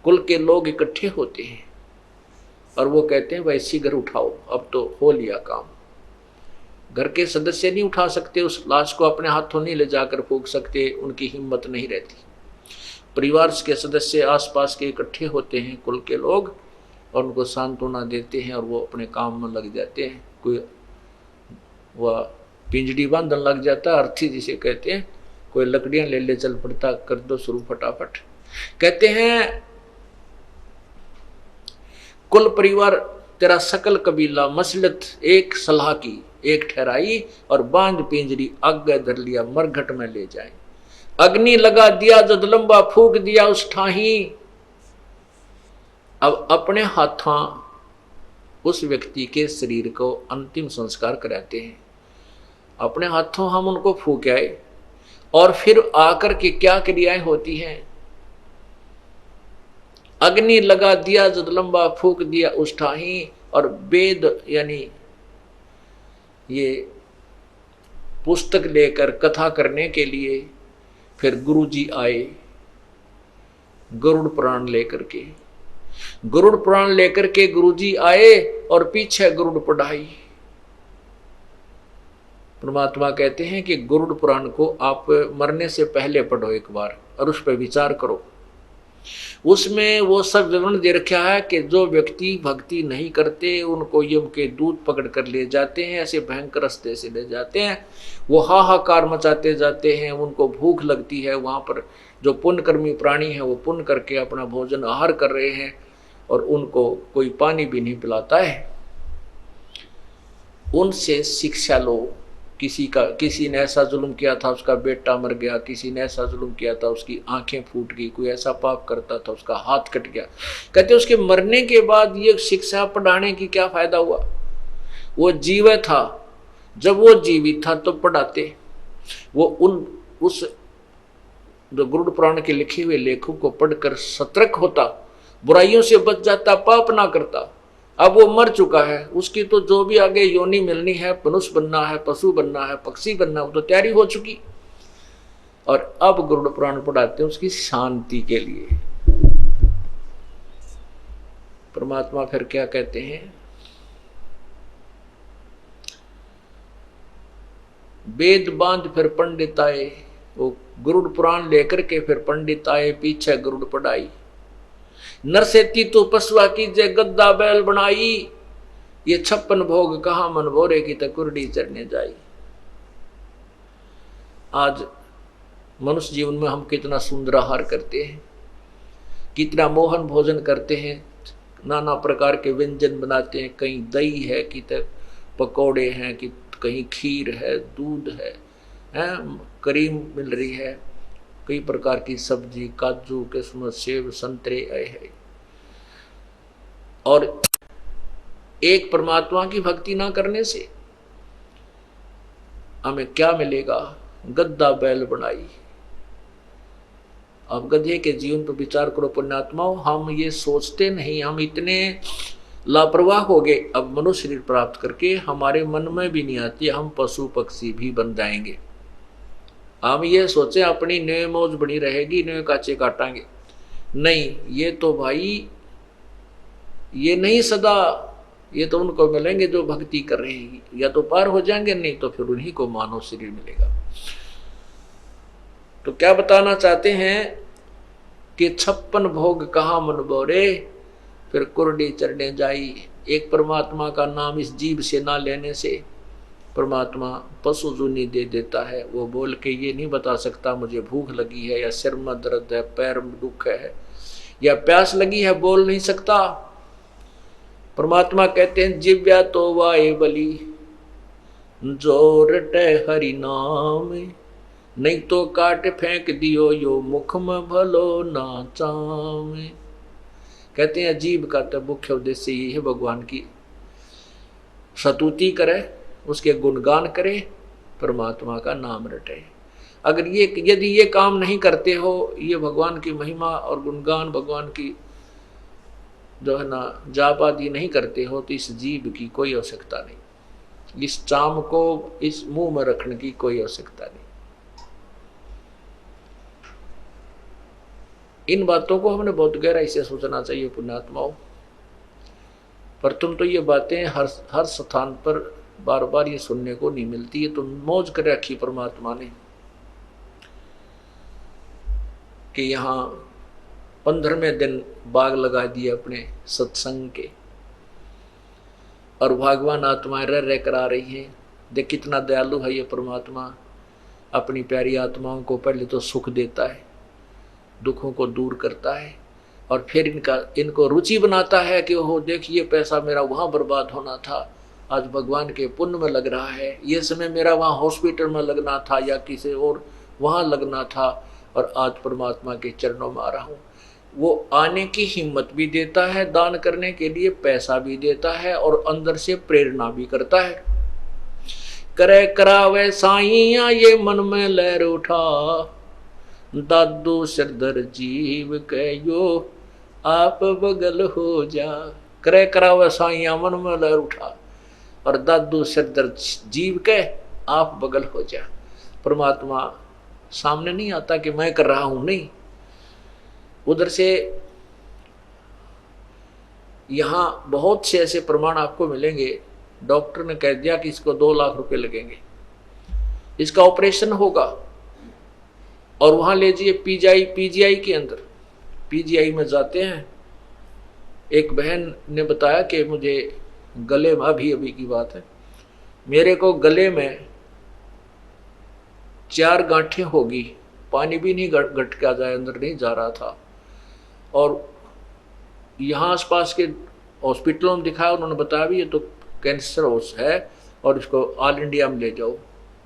कुल के लोग इकट्ठे होते हैं और वो कहते हैं वैसी घर उठाओ, अब तो हो लिया काम। घर के सदस्य नहीं उठा सकते, उस लाश को अपने हाथों नहीं ले जाकर फूंक सकते, उनकी हिम्मत नहीं रहती। परिवार के सदस्य आसपास के इकट्ठे होते हैं, कुल के लोग, और उनको सांत्वना देते हैं और वो अपने काम में लग जाते हैं। कोई वह पिंजड़ी बांधन लग जाता, अर्थी जिसे कहते हैं, कोई लकड़ियां ले ले चल पड़ता, कर दो शुरू फटाफट। कहते हैं कुल परिवार तेरा सकल कबीला मसलत एक सलाह की एक ठहराई, और बांध पिंजरी आगे धर लिया मरघट में ले जाए। अग्नि लगा दिया जद लंबा फूक दिया उस ठाही। अब अपने हाथों उस व्यक्ति के शरीर को अंतिम संस्कार कराते हैं, अपने हाथों हम उनको फूक आए, और फिर आकर के क्या क्रियाएं होती हैं। अग्नि लगा दिया जद लंबा फूक दिया उस ठाही, और वेद यानी ये पुस्तक लेकर कथा करने के लिए फिर गुरुजी आए, गरुड़ पुराण लेकर के। गरुड़ पुराण लेकर के गुरुजी आए और पीछे गरुड़ पढ़ाई। परमात्मा कहते हैं कि गरुड़ पुराण को आप मरने से पहले पढ़ो एक बार और उस पर विचार करो। उसमें वो सब विवरण दे रखा है कि जो व्यक्ति भक्ति नहीं करते उनको यम के दूत पकड़ कर ले जाते हैं, ऐसे भयंकर रास्ते से ले जाते हैं। वो हाहाकार मचाते जाते हैं, उनको भूख लगती है। वहाँ पर जो पुण्यकर्मी प्राणी हैं वो पुण्य करके अपना भोजन आहार कर रहे हैं और उनको कोई पानी भी नहीं पिलाता है। उनसे शिक्षा लो। किसी ने ऐसा जुल्म किया था उसका बेटा मर गया, किसी ने ऐसा जुल्म किया था उसकी आंखें फूट गई, कोई ऐसा पाप करता था उसका हाथ कट गया। कहते उसके मरने के बाद ये शिक्षा पढ़ाने की क्या फायदा हुआ। वो जीवित था, जब वो जीवित था तो पढ़ाते। वो उस जो गरुड़ पुराण के लिखे हुए लेखों को पढ़कर सतर्क होता, बुराइयों से बच जाता, पाप ना करता। अब वो मर चुका है, उसकी तो जो भी आगे योनि मिलनी है, मनुष्य बनना है, पशु बनना है, पक्षी बनना है, वो तो तैयारी हो चुकी। और अब गरुड़ पुराण पढ़ाते हैं उसकी शांति के लिए। परमात्मा फिर क्या कहते हैं, वेद बांध फिर पंडित आए, वो गरुड़ पुराण लेकर के फिर पंडित आए, पीछे गरुड़ पढ़ाई। नरसेती तो पशुआ की जय गद्दा बैल बनाई, ये 56 भोग कहा मन भोरे की तकुरडी चढ़ने जाई। आज मनुष्य जीवन में हम कितना सुंदर आहार करते हैं, कितना मोहन भोजन करते हैं, नाना प्रकार के व्यंजन बनाते हैं, कहीं दही है, कि पकौड़े हैं, कि कहीं खीर है, दूध है, क्रीम मिल रही है, कई प्रकार की सब्जी, काजू किस्मत सेब संतरे आए हैं। और एक परमात्मा की भक्ति ना करने से हमें क्या मिलेगा, गद्दा बैल बनाई। अब गधे के जीवन पर विचार करो पुण्यात्माओं, हम ये सोचते नहीं, हम इतने लापरवाह हो गए, अब मनुष्य शरीर प्राप्त करके हमारे मन में भी नहीं आती हम पशु पक्षी भी बन जाएंगे। हम ये सोचे अपनी नए मौज बनी रहेगी, नए काचे काटांगे, नहीं, ये तो भाई ये नहीं सदा, ये तो उनको मिलेंगे जो भक्ति कर रहे हैं, या तो पार हो जाएंगे, नहीं तो फिर उन्हीं को मानव शरीर मिलेगा। तो क्या बताना चाहते हैं कि 56 भोग कहाँ मन बोरे, फिर कुरडी चढ़ने जाई। एक परमात्मा का नाम इस जीभ से ना लेने से परमात्मा पशु जुनी दे देता है। वो बोल के ये नहीं बता सकता मुझे भूख लगी है, या सिर में दर्द है, पैर में दुख है, या प्यास लगी है, बोल नहीं सकता। परमात्मा कहते हैं जिव्या तो वाए बली, जो रटे हरि नाम, नहीं तो काट फेंक दियो यो मुख में भलो ना चाम। कहते हैं जीव का तो मुख्य उद्देश्य यही है, भगवान की स्तुति करे, उसके गुणगान करे, परमात्मा का नाम रटे। अगर ये यदि ये काम नहीं करते हो, ये भगवान की महिमा और गुणगान, भगवान की जो है ना जाप आदि नहीं करते हो, तो इस जीव की कोई आवश्यकता नहीं, इस चाम को इस मुंह में रखने की कोई आवश्यकता नहीं। इन बातों को हमने बहुत गहराई से सोचना चाहिए पुण्यात्माओं। पर तुम तो ये बातें हर स्थान पर बार बार ये सुनने को नहीं मिलती है। तो मौज कर रखी परमात्मा ने कि यहाँ 15वें दिन बाग लगा दिए अपने सत्संग के, और भगवान आत्माएं रह रह कर आ रही हैं। देख कितना दयालु है ये परमात्मा, अपनी प्यारी आत्माओं को पहले तो सुख देता है, दुखों को दूर करता है, और फिर इनको रुचि बनाता है कि ओहो देखिए पैसा मेरा वहाँ बर्बाद होना था, आज भगवान के पुण्य में लग रहा है, ये समय मेरा वहाँ हॉस्पिटल में लगना था या किसी और वहाँ लगना था, और आज परमात्मा के चरणों में आ रहा हूँ। वो आने की हिम्मत भी देता है, दान करने के लिए पैसा भी देता है, और अंदर से प्रेरणा भी करता है। करे करावे साइया ये मन में लहर उठा, दादू सिरदर जीव कहो आप बगल हो जा। करे करावे साइया मन में लहर उठा, और दादू सिरदर जीव के आप बगल हो जा। परमात्मा सामने नहीं आता कि मैं कर रहा हूं, नहीं, उधर से यहां बहुत से ऐसे प्रमाण आपको मिलेंगे। डॉक्टर ने कह दिया कि इसको 2 लाख रुपए लगेंगे, इसका ऑपरेशन होगा, और वहां ले जाइए पीजीआई के अंदर। पीजीआई में जाते हैं, एक बहन ने बताया कि मुझे गले में, अभी की बात है, मेरे को गले में 4 गांठें होगी, पानी भी नहीं घट के जाए, अंदर नहीं जा रहा था। और यहाँ आसपास के हॉस्पिटलों में दिखाया, उन्होंने बताया भी ये तो कैंसर है, और इसको ऑल इंडिया में ले जाओ।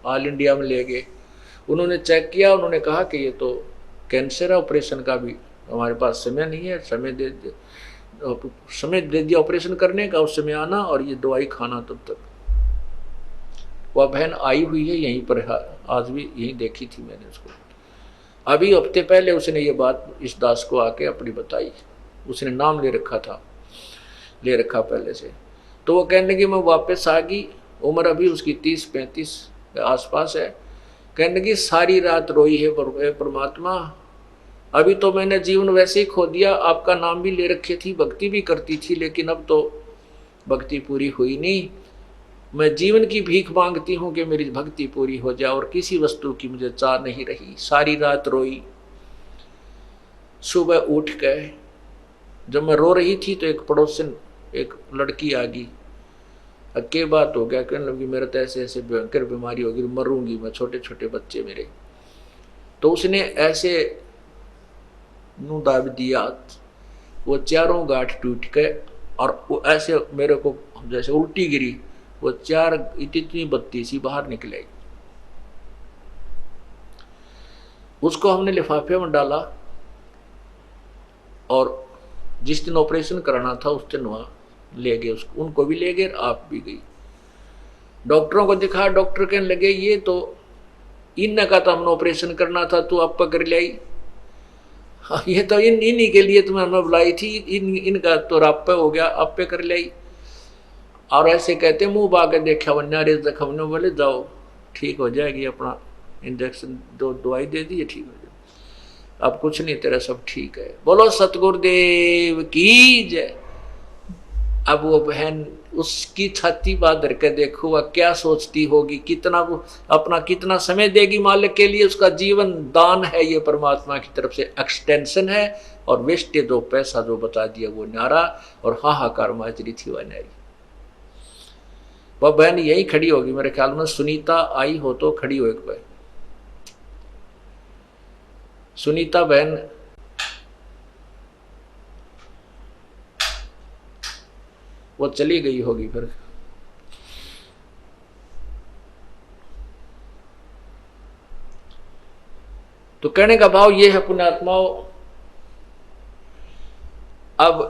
ऑल इंडिया में ले गए, उन्होंने चेक किया, उन्होंने कहा कि ये तो कैंसर है, ऑपरेशन का भी हमारे पास समय नहीं है, समय दे दिया ऑपरेशन करने का, उस समय आना और ये दवाई खाना तब तक। वह बहन आई हुई है यहीं पर, आज भी यहीं देखी थी मैंने उसको। अभी हफ्ते पहले उसने ये बात इस दास को आके अपनी बताई, उसने नाम ले रखा पहले से। तो वो कहने लगी मैं वापस आ गई, उम्र अभी उसकी 30-35 आसपास है, कहने लगी सारी रात रोई है परमात्मा, अभी तो मैंने जीवन वैसे ही खो दिया, आपका नाम भी ले रखी थी, भक्ति भी करती थी, लेकिन अब तो भक्ति पूरी हुई नहीं। मैं जीवन की भीख मांगती हूँ कि मेरी भक्ति पूरी हो जाए और किसी वस्तु की मुझे चाह नहीं रही। सारी रात रोई। सुबह उठ गए, जब मैं रो रही थी तो एक पड़ोसन एक लड़की आ गई। अक्के बात हो गया, कहने लगी मेरा तो ऐसे ऐसे भयंकर बीमारी होगी, मरूंगी मैं, छोटे छोटे बच्चे मेरे। तो उसने ऐसे नू दाब दिया, वो चारों गांठ टूट गए और वो ऐसे मेरे को जैसे उल्टी गिरी, वो चार इतनी बत्ती सी बाहर निकले। उसको हमने लिफाफे में डाला और जिस दिन ऑपरेशन कराना था उस दिन वहाँ ले गए उसको, उनको भी ले गए, आप भी गई। डॉक्टरों को दिखा, डॉक्टर कहने लगे ये तो इनने का तो हमने ऑपरेशन करना था, तू आप कर लाई, ये तो इन्हीं के लिए तुम्हें हमने बुलाई थी, इनका तो राप हो गया, आप पे कर लाई। और ऐसे कहते मुंह बाके देखा वन्या रे जख्म ने, बोले जाओ ठीक हो जाएगी, अपना इंजेक्शन दो दवाई दे दी ठीक हो जाए, अब कुछ नहीं, तेरा सब ठीक है। बोलो सतगुरुदेव की जय। अब वो बहन उसकी छाती बांध के देखो वह क्या सोचती होगी, कितना वो अपना कितना समय देगी मालिक के लिए। उसका जीवन दान है, ये परमात्मा की तरफ से एक्सटेंशन है। और वेस्टेज जो पैसा जो बता दिया वो न्यारा, और हाहाकार माजरी थी वह न्यारी। वह बहन यही खड़ी होगी मेरे ख्याल में, सुनीता आई हो तो खड़ी हो एक बहन, सुनीता बहन वो चली गई होगी फिर। तो कहने का भाव ये है पुण्यात्माओं, अब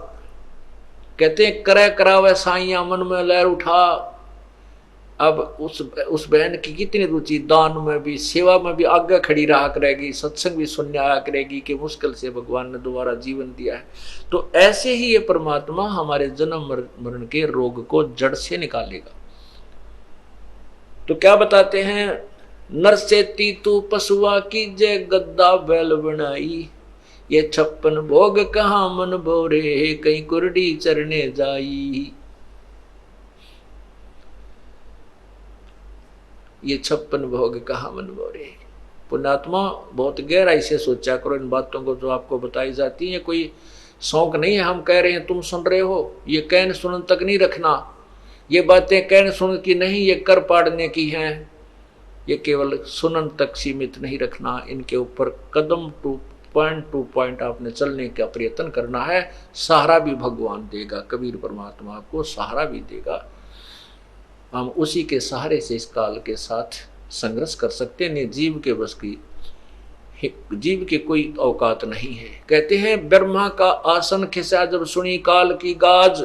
कहते हैं करे करावे साइया मन में लहर उठा। अब उस बहन की कितनी रुचि दान में भी, सेवा में भी आगे खड़ी रहा करेगी, सत्संग भी सुनने आया करेगी कि मुश्किल से भगवान ने दोबारा जीवन दिया है। तो ऐसे ही ये परमात्मा हमारे जन्म मरण के रोग को जड़ से निकालेगा। तो क्या बताते हैं, नर से तीतू पशुआ की जय गद्दा बैल बनाई, ये 56 भोग कहाँ मन भोरे, कहीं कुरडी चरने जाई। ये 56 भोग कहाँ मन भोरे। पुण्यात्मा बहुत गहराई से सोचा करो इन बातों को जो आपको बताई जाती है। कोई शौक नहीं है हम कह रहे हैं तुम सुन रहे हो, ये कहन सुन तक नहीं रखना। ये बातें कहन सुन की नहीं, ये कर पाड़ने की हैं। ये केवल सुनन तक सीमित नहीं रखना, इनके ऊपर कदम टू पॉइंट आपने चलने का प्रयत्न करना है। सहारा भी भगवान देगा, कबीर परमात्मा आपको सहारा भी देगा। हम उसी के सहारे से इस काल के साथ संघर्ष कर सकते हैं। जीव के बस की, जीव की कोई औकात नहीं है। कहते हैं ब्रह्मा का आसन खिसा जब सुनी काल की गाज।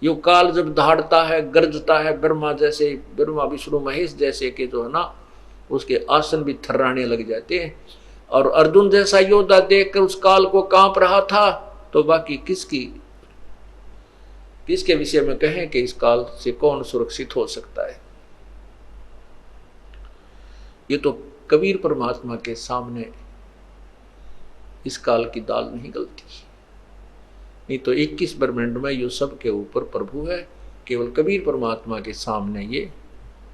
यो काल जब दहाड़ता है, गरजता है, ब्रह्मा जैसे, ब्रह्मा विष्णु महेश जैसे के जो है ना, उसके आसन भी थर्राने लग जाते हैं। और अर्जुन जैसा योद्धा देखकर उस काल को कांप रहा था, तो बाकी किसके विषय में कहें कि इस काल से कौन सुरक्षित हो सकता है। ये तो कबीर परमात्मा के सामने इस काल की दाल नहीं गलती, नहीं तो 21 ब्रह्मांड में ये सब के ऊपर प्रभु है। केवल कबीर परमात्मा के सामने ये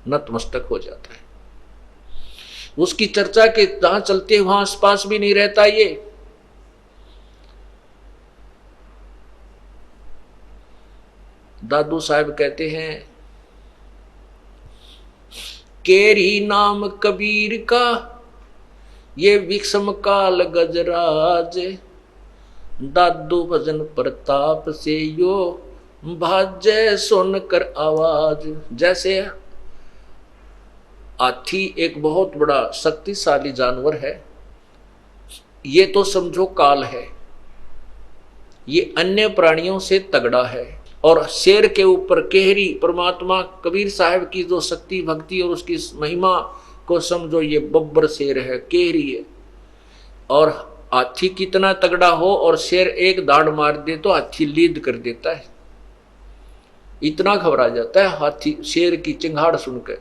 नतमस्तक हो जाता है। उसकी चर्चा के जहां चलते वहां आसपास भी नहीं रहता ये। दादू साहब कहते हैं केरी नाम कबीर का, ये विषम काल गजराज। दादू भजन प्रताप से यो भाज्य सुनकर आवाज। जैसे हाथी एक बहुत बड़ा शक्तिशाली जानवर है, ये तो समझो काल है, ये अन्य प्राणियों से तगड़ा है। और शेर के ऊपर केहरी परमात्मा कबीर साहब की जो शक्ति भक्ति और उसकी महिमा को समझो, ये बब्बर शेर है, केहरी है। और हाथी कितना तगड़ा हो और शेर एक दाड़ मार दे तो हाथी लीद कर देता है, इतना घबरा जाता है हाथी शेर की चिंगाड़ सुनकर,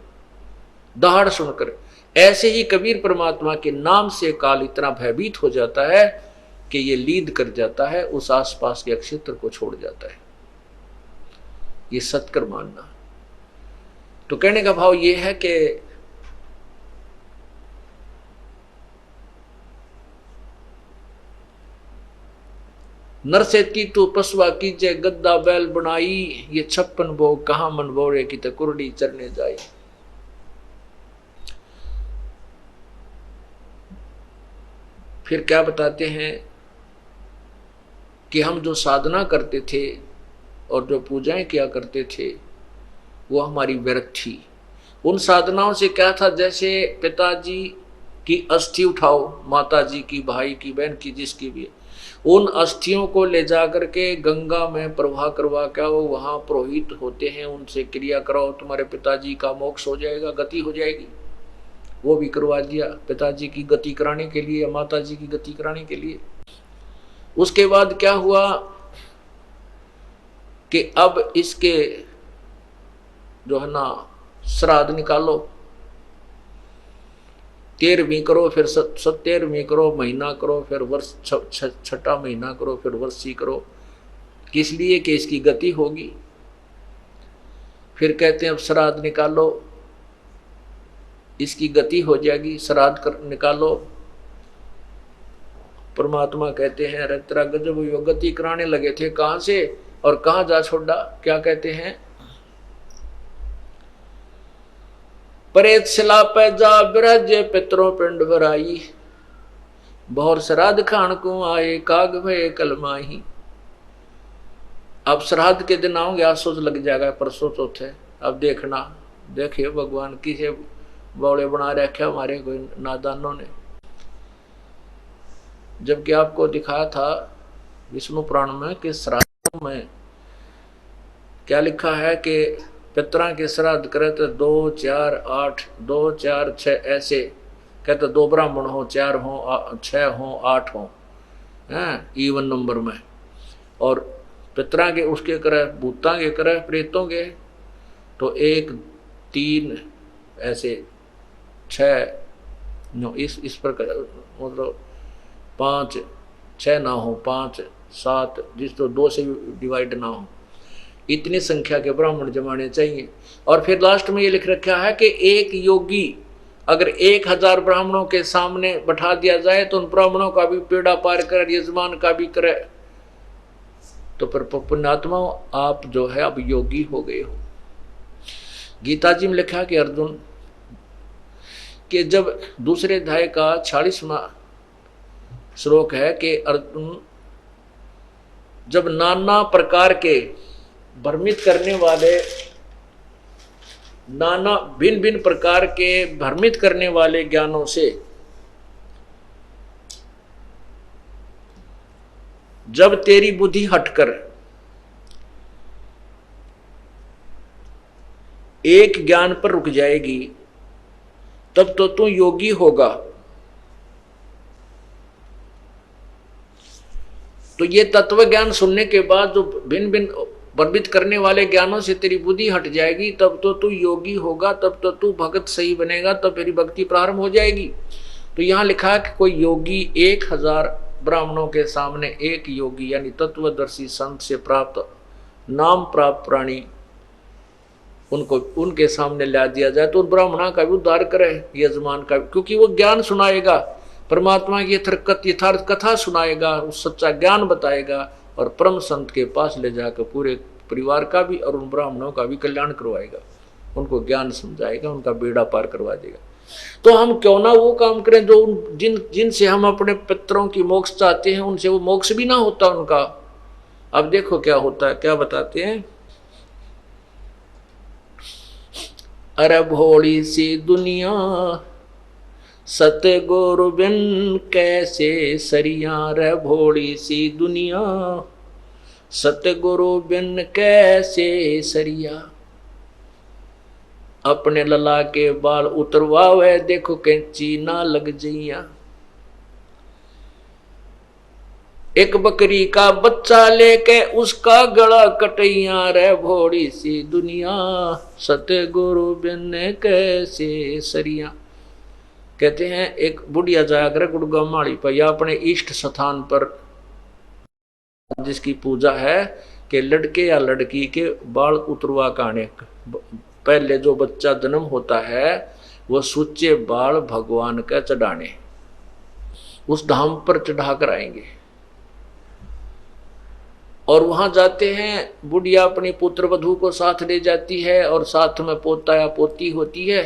दहाड़ सुनकर। ऐसे ही कबीर परमात्मा के नाम से काल इतना भयभीत हो जाता है कि ये लीद कर जाता है, उस आसपास के क्षेत्र को छोड़ जाता है। ये सत्कर मानना। तो कहने का भाव ये है कि नर से तीतु पशुआ कीजे गद्दा बैल बनाई, ये 56 भोग कहां मन बोरे की तो कुरडी चरने जाए। फिर क्या बताते हैं कि हम जो साधना करते थे और जो पूजाएं किया करते थे वो हमारी व्यर्थ थी। उन साधनाओं से क्या था, जैसे पिताजी की अस्थि उठाओ, माताजी की, भाई की, बहन की, जिसकी भी, उन अस्थियों को ले जा करके गंगा में प्रवाह करवा के आओ, वहां पुरोहित होते हैं, उनसे क्रिया कराओ, तुम्हारे पिताजी का मोक्ष हो जाएगा, गति हो जाएगी। वो भी करवा दिया पिताजी की गति कराने के लिए, माताजी की गति कराने के लिए। उसके बाद क्या हुआ कि अब इसके जो है ना श्राद्ध निकालो, 13वीं करो, फिर 17वीं करो, महीना करो, फिर वर्ष 6ठा महीना करो, फिर वर्षी करो। किस लिए? कि इसकी गति होगी। फिर कहते हैं अब श्राद्ध निकालो, इसकी गति हो जाएगी, श्राद्ध निकालो। परमात्मा कहते हैं अरे तेरा गजब हुई, गति कराने लगे थे, कहां से और कहां जा छोड़ा। क्या कहते हैं, परेत शिला पे जा बिराज पितरों पिंड भराई, बहुर श्राद्ध खान को आए काग भय कलमाही। अब श्राद्ध के दिन आओगे, आज सोच लग जाएगा परसों चौथे। अब देखना, देखिए भगवान किसे बौड़े बना रखे हमारे कोई नादानों ने। जबकि आपको दिखाया था विष्णु पुराण में कि श्राद्ध में क्या लिखा है कि पितरा के श्राद्ध करे तो 2, 4, 8, 2, 4, 6 ऐसे कहते, 2 ब्राह्मण हो, 4 हो, 6 हो, 8 हो, हैं इवन नंबर में। और पितरा के उसके करे, भूता के करे, प्रेतों के तो 1, 3 ऐसे 6 इस प्रकार, मतलब 5, 6 ना हो, 5, 7 जिस तो 2 से डिवाइड ना हो, इतनी संख्या के ब्राह्मण जमाने चाहिए। और फिर लास्ट में ये लिख रखा है कि एक योगी अगर 1000 ब्राह्मणों के सामने बैठा दिया जाए तो उन ब्राह्मणों का भी पेड़ा पार करे, यजमान का भी करे। तो फिर पुण्यात्मा आप जो है अब योगी हो गए हो। गीता जी में लिखा कि अर्जुन कि जब दूसरे अध्याय का 46वां श्लोक है कि अर्जुन जब नाना प्रकार के भ्रमित करने वाले, नाना भिन्न भिन्न प्रकार के भ्रमित करने वाले ज्ञानों से जब तेरी बुद्धि हटकर एक ज्ञान पर रुक जाएगी तब तो तू योगी होगा। तो ये तत्व ज्ञान सुनने के बाद जो भिन्न भिन्न भ्रमित करने वाले ज्ञानों से तेरी बुद्धि हट जाएगी तब तो तू योगी होगा, तब तो तू भगत सही बनेगा, तब तेरी भक्ति प्रारंभ हो जाएगी। तो यहाँ लिखा है कि कोई योगी 1000 ब्राह्मणों के सामने एक योगी यानी तत्वदर्शी संत से प्राप्त नाम प्राप्त प्राणी उनको उनके सामने ला दिया जाए तो उन ब्राह्मणा का भी उद्धार करे, यजमान का भी, क्योंकि वो ज्ञान सुनाएगा, परमात्मा की यथार्थ कथा सुनाएगा, उस सच्चा ज्ञान बताएगा और परम संत के पास ले जाकर पूरे परिवार का भी और उन ब्राह्मणों का भी कल्याण करवाएगा, उनको ज्ञान समझाएगा, उनका बेड़ा पार करवा देगा। तो हम क्यों ना वो काम करें जो जिनसे हम अपने पितरों की मोक्ष चाहते हैं, उनसे वो मोक्ष भी ना होता उनका। अब देखो क्या होता है, क्या बताते हैं, अरे भोली सी दुनिया सतगुरु बिन कैसे सरिया, रे भोली सी दुनिया सतगुरु बिन कैसे सरिया। अपने लला के बाल उतरवावे देखो कैंची ना लग जइया। एक बकरी का बच्चा लेके उसका गला कटैया, रे भोली सी दुनिया सतगुरु बिन कैसे सरिया। कहते हैं एक बुढ़िया जाया करे गुड़गांव माड़ी पर या अपने इष्ट स्थान पर जिसकी पूजा है कि लड़के या लड़की के बाल उतरवा काने, पहले जो बच्चा जन्म होता है वो सूचे बाल भगवान का चढ़ाने उस धाम पर चढ़ा कर आएंगे। और वहां जाते हैं, बुढ़िया अपनी पुत्र वधू को साथ ले जाती है और साथ में पोता या पोती होती है।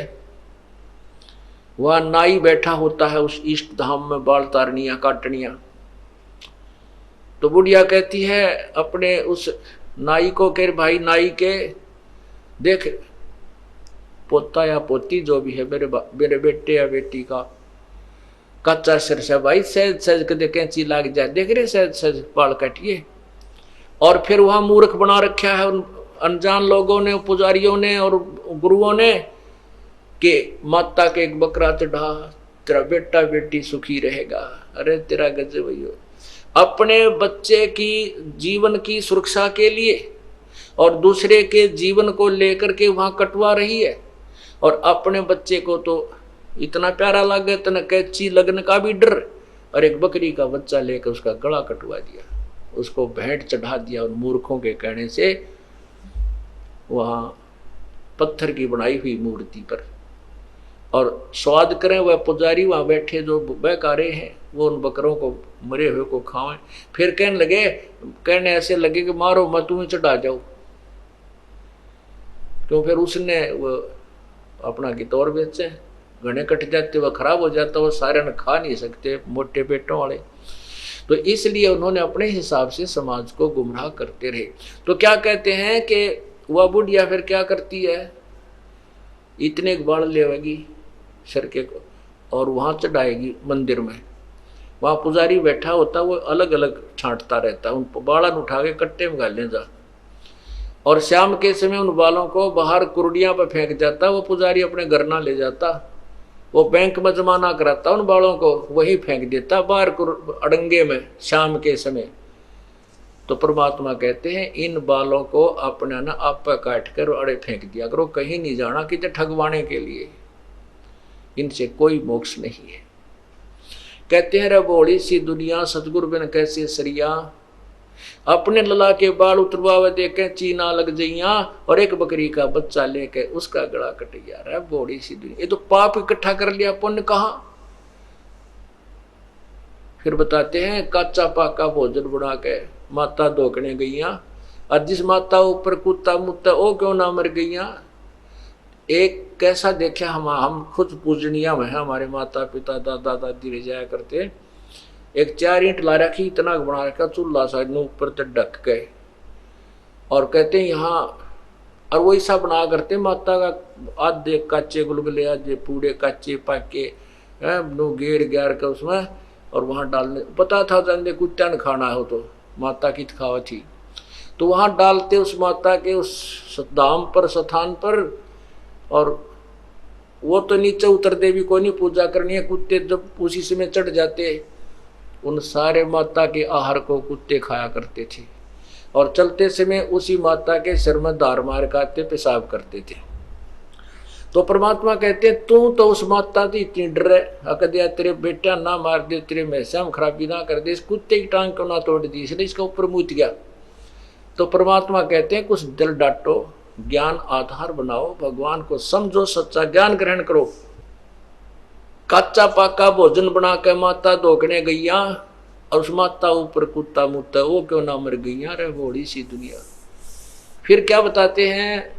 वह नाई बैठा होता है उस इष्ट धाम में बाल तारनिया काटनिया। तो बुढ़िया कहती है अपने उस नाई को कि भाई नाई के देख पोता या पोती जो भी है मेरे बेटे या बेटी का कच्चा सिर से भाई सहज सहज कदे कैंची लाग जाए, देख रहे सहज सहज बाल काटिए। और फिर वहां मूर्ख बना रखा है उन अनजान लोगों ने, पुजारियों ने और गुरुओं ने कि माता के एक बकरा चढ़ा तेरा बेटा बेटी सुखी रहेगा। अरे तेरा गजब भैया, अपने बच्चे की जीवन की सुरक्षा के लिए और दूसरे के जीवन को लेकर के वहां कटवा रही है। और अपने बच्चे को तो इतना प्यारा लगे, इतना कैची लगने का भी डर, और एक बकरी का बच्चा लेकर उसका गला कटवा दिया, उसको भेंट चढ़ा दिया उन मूर्खों के कहने से वहां पत्थर की बनाई हुई मूर्ति पर। और स्वाद करें वह पुजारी वहां बैठे जो बहकारे हैं वो उन बकरों को मरे हुए को खाएं। फिर कहने ऐसे लगे कि मारो मैं तुम्हें चढ़ा जाऊं, क्यों फिर उसने वो अपना गितौर बेचे, घने कट जाते, वह खराब हो जाता, वो सारे न खा नहीं सकते मोटे पेटों वाले। तो इसलिए उन्होंने अपने हिसाब से समाज को गुमराह करते रहे। तो क्या कहते हैं कि वह बुढ़िया फिर क्या करती है, इतने बाल लेवेगी सर के को और वहां चढ़ाएगी मंदिर में। वहां पुजारी बैठा होता, वो अलग अलग छांटता रहता, उन बालन उठा के कट्टे में गाले जा, और शाम के समय उन बालों को बाहर कुर्डियां पर फेंक जाता। वो पुजारी अपने घर ना ले जाता, वो बैंक में जमा ना कराता, उन बालों को वही फेंक देता बाहर अड़ंगे में शाम के समय। तो परमात्मा कहते हैं इन बालों को अपना ना आप काट कर अड़े फेंक दिया करो, कहीं नहीं जाना कि ठगवाने के लिए, इनसे कोई मोक्ष नहीं है। कहते हैं रे बोली सी दुनिया सतगुरु बिन कैसे सरिया, अपने लला के बाल उतरवावे देखे चीना लग जइया, और एक बकरी का बच्चा लेके उसका गला कट गया। रे बोली सी दुनिया, ये तो पाप इकट्ठा कर लिया, पुण्य कहां। फिर बताते हैं काचा पाका भोजन बना के माता धोकने गईया, और जिस माता ऊपर कुत्ता मुत्ता ओ क्यों ना मर गईया। एक कैसा देखा हम खुद पूजनिया में है, हमारे माता पिता दादा दादी रह जाया करते, एक 4 ईंट ला रखी, इतना बना रखा चूल्हा साइड में ऊपर तक ढक के, और कहते हैं यहाँ, और वो ऐसा बना करते माता का आधे काचे गुलगुले आधे पूरे काचे पाके नो गेर ग्यार का उसमें, और वहां डालने पता था जाने कुत्ता न खाना हो तो माता की खावा थी, तो वहां डालते उस माता के उस धाम पर स्थान पर। और वो तो नीचे उतरते भी कोई नहीं, पूजा करनी है, कुत्ते जब उसी समय चढ़ जाते, उन सारे माता के आहार को कुत्ते खाया करते थे, और चलते समय उसी माता के सिर में धार मार काते पेशाब करते थे। तो परमात्मा कहते हैं तू तो उस माता की इतनी डर है, अकदिया तेरे बेटा ना मार दे, तेरे मैसाम खराबी ना कर दे, इस कुत्ते की टांग क्यों ना तोड़ दी, इसलिए इसका ऊपर मूत गया। तो परमात्मा कहते हैं कुछ दिल डांटो, ज्ञान आधार बनाओ, भगवान को समझो, सच्चा ज्ञान ग्रहण करो। कच्चा पाका भोजन बना के माता धोकने गईया, और उस माता ऊपर कुत्ता मुत्ता वो क्यों ना मर गईया। रे बड़ी सी दुनिया। फिर क्या बताते हैं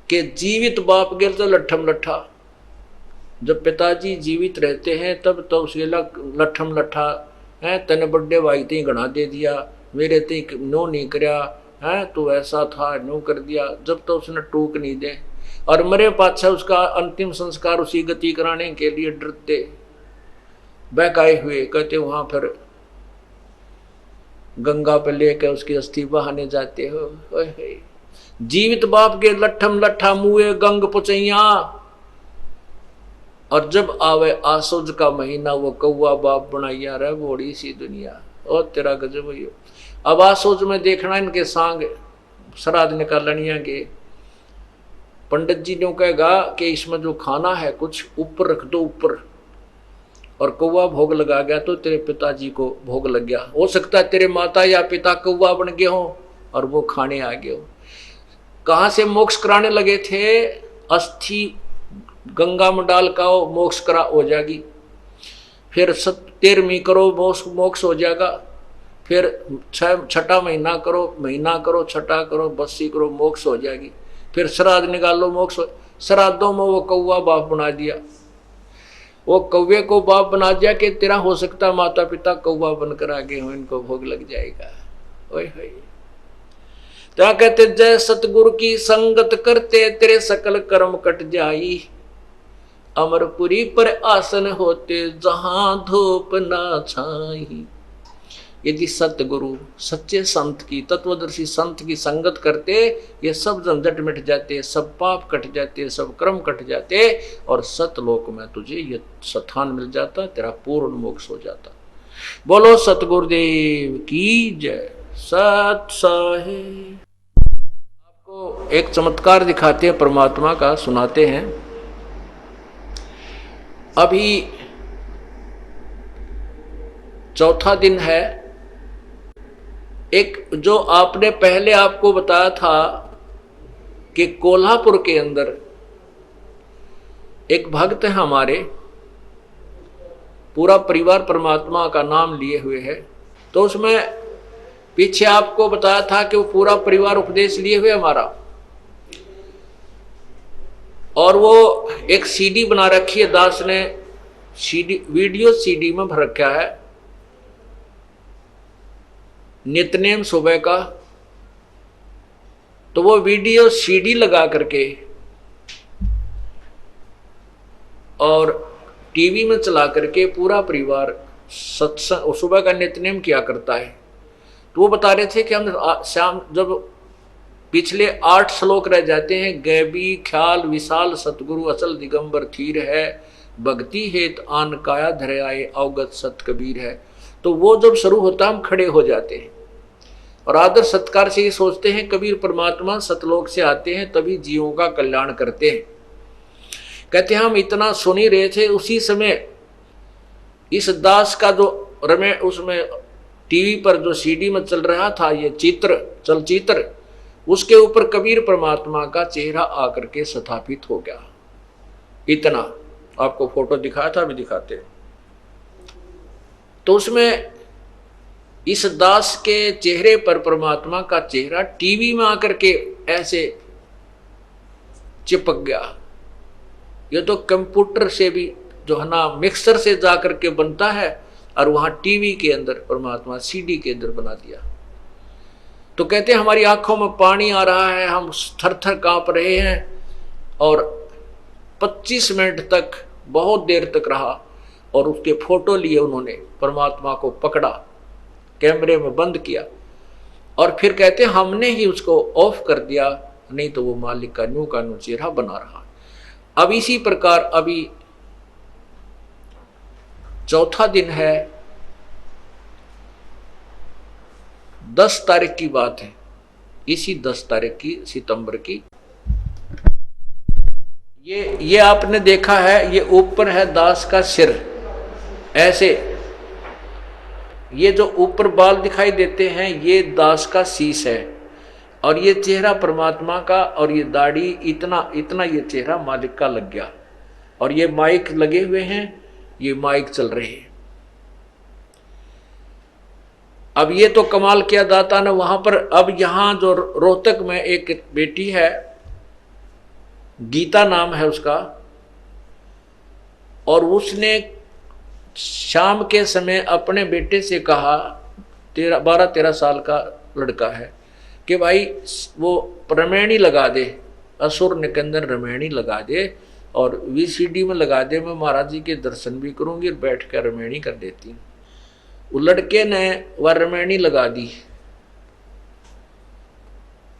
कि जीवित बाप गिर तो लट्ठम लट्ठा, जब पिताजी जीवित रहते हैं तब तो उसके लट्ठम लट्ठा है, तने बड़े भाई ती गणा दे दिया, मेरे ती नो नहीं करया है, तो ऐसा था नो कर दिया, जब तो उसने टूक नहीं दे। और मरे पाछा उसका अंतिम संस्कार उसी गति कराने के लिए डरते बहकाए हुए कहते वहां फिर गंगा पे लेकर उसकी अस्थि बहाने जाते हो। जीवित बाप के लट्ठम लट्ठा मुए गंग पुचैया, और जब आवे आसुज का महीना वो कौआ बाप बनाइया। रहे बड़ी सी दुनिया, और तेरा गजब हो। अब आसुज में देखना इनके सांग श्राद्ध निकालनिया के, पंडित जी ने कहेगा कि इसमें जो खाना है कुछ ऊपर रख दो ऊपर, और कौवा भोग लगा गया तो तेरे पिताजी को भोग लग गया। हो सकता है तेरे माता या पिता कौवा बन गए हो और वो खाने आ गए हो। कहाँ से मोक्ष कराने लगे थे? अस्थि गंगा में डाल का मोक्ष करा हो जाएगी, फिर 13वीं करो मोक्ष हो जाएगा, फिर 6ठा महीना करो, छठा करो, 82 करो, मोक्ष हो जाएगी, फिर श्राद्ध निकालो मोक्ष। श्राद्धों में वो कौवा बाप बना दिया, वो कौवे को बाप बना दिया कि तेरा हो सकता माता पिता कौवा बनकर आगे हो, इनको भोग लग जाएगा। ओए होए, क्या कहते, जय सतगुरु की संगत करते तेरे सकल कर्म कट जाई, अमरपुरी पर आसन होते जहां धूप ना छाई। यदि सतगुरु सच्चे संत की, तत्वदर्शी संत की संगत करते, ये सब झंझट मिट जाते, सब पाप कट जाते, सब कर्म कट जाते, और सतलोक में तुझे ये स्थान मिल जाता, तेरा पूर्ण मोक्ष हो जाता। बोलो सतगुरुदेव की जय। सत साहिब। आपको एक चमत्कार दिखाते हैं, परमात्मा का सुनाते हैं। अभी चौथा दिन है। एक जो आपने पहले आपको बताया था कि कोल्हापुर के अंदर एक भक्त है हमारे, पूरा परिवार परमात्मा का नाम लिए हुए है, तो उसमें पीछे आपको बताया था कि वो पूरा परिवार उपदेश लिए हुए हमारा, और वो एक सीडी बना रखी है, दास ने सीडी, वीडियो सीडी में भर रखा है, नित्यनेम सुबह का। तो वो वीडियो सीडी लगा करके और टीवी में चला करके पूरा परिवार सत्संग सुबह का नित्यनेम किया करता है। तो वो बता रहे थे कि हम शाम जब पिछले 8 श्लोक रह जाते हैं, गैबी ख्याल विशाल सतगुरु अचल दिगंबर थीर है, भक्ति हेत आन काया धरे आए अवगत सत कबीर है। तो वो जब शुरू होता हम खड़े हो जाते हैं और आदर सत्कार से ये सोचते हैं कबीर परमात्मा सतलोक से आते हैं तभी जीवों का कल्याण करते हैं। कहते हैं हम इतना सुन ही रहे थे, उसी समय इस दास का जो उसमें टीवी पर जो सीडी में चल रहा था ये चलचित्र, उसके ऊपर कबीर परमात्मा का चेहरा आकर के स्थापित हो गया। इतना आपको फोटो दिखाया था, अभी दिखाते। तो उसमें इस दास के चेहरे पर परमात्मा का चेहरा टीवी में आकर के ऐसे चिपक गया। ये तो कंप्यूटर से भी जो है ना मिक्सर से जाकर के बनता है, और वहां टीवी के अंदर परमात्मा सीडी के अंदर बना दिया। तो कहते हैं हमारी आंखों में पानी आ रहा है, हम थर थर कांप रहे हैं, और 25 मिनट तक बहुत देर तक रहा, और उसके फोटो लिए उन्होंने, परमात्मा को पकड़ा, कैमरे में बंद किया, और फिर कहते हैं हमने ही उसको ऑफ कर दिया, नहीं तो वो मालिक का न्यू चेहरा बना रहा। अब इसी प्रकार अभी चौथा दिन है, 10 तारीख की बात है, इसी 10 तारीख की सितंबर की। ये आपने देखा है, ये ऊपर है दास का सिर, ऐसे ये जो ऊपर बाल दिखाई देते हैं ये दास का शीश है, और ये चेहरा परमात्मा का, और ये दाढ़ी, इतना इतना ये चेहरा मालिक का लग गया, और ये माइक लगे हुए हैं, ये माइक चल रहे हैं। अब ये तो कमाल किया दाता ने वहां पर। अब यहां जो रोहतक में एक बेटी है, गीता नाम है उसका, और उसने शाम के समय अपने बेटे से कहा, 12-13 साल का लड़का है, कि भाई वो रमैनी लगा दे, असुर निकंदन रमैनी लगा दे, और वीसीडी में लगा दे, मैं महाराज जी के दर्शन भी करूंगी और बैठ कर रमैनी कर देती हूँ। वो लड़के ने वह रमैनी लगा दी,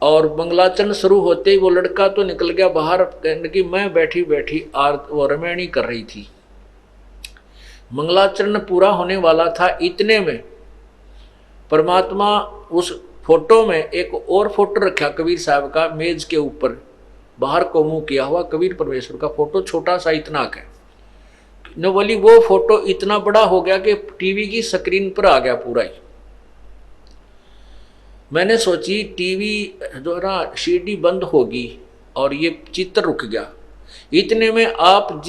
और मंगलाचरण शुरू होते ही वो लड़का तो निकल गया बाहर, कहने की मैं बैठी बैठी वो रमैनी कर रही थी। मंगलाचरण पूरा होने वाला था, इतने में परमात्मा उस फोटो में एक और फोटो रखा कबीर साहब का मेज के ऊपर, बाहर को मुंह किया हुआ कबीर परमेश्वर का फोटो छोटा सा इतना का है। न बोली वो फोटो इतना बड़ा हो गया कि टीवी की स्क्रीन पर आ गया पूरा ही। मैंने सोची टीवी जो है ना सीडी बंद होगी और ये चित्र रुक गया। इतने में आप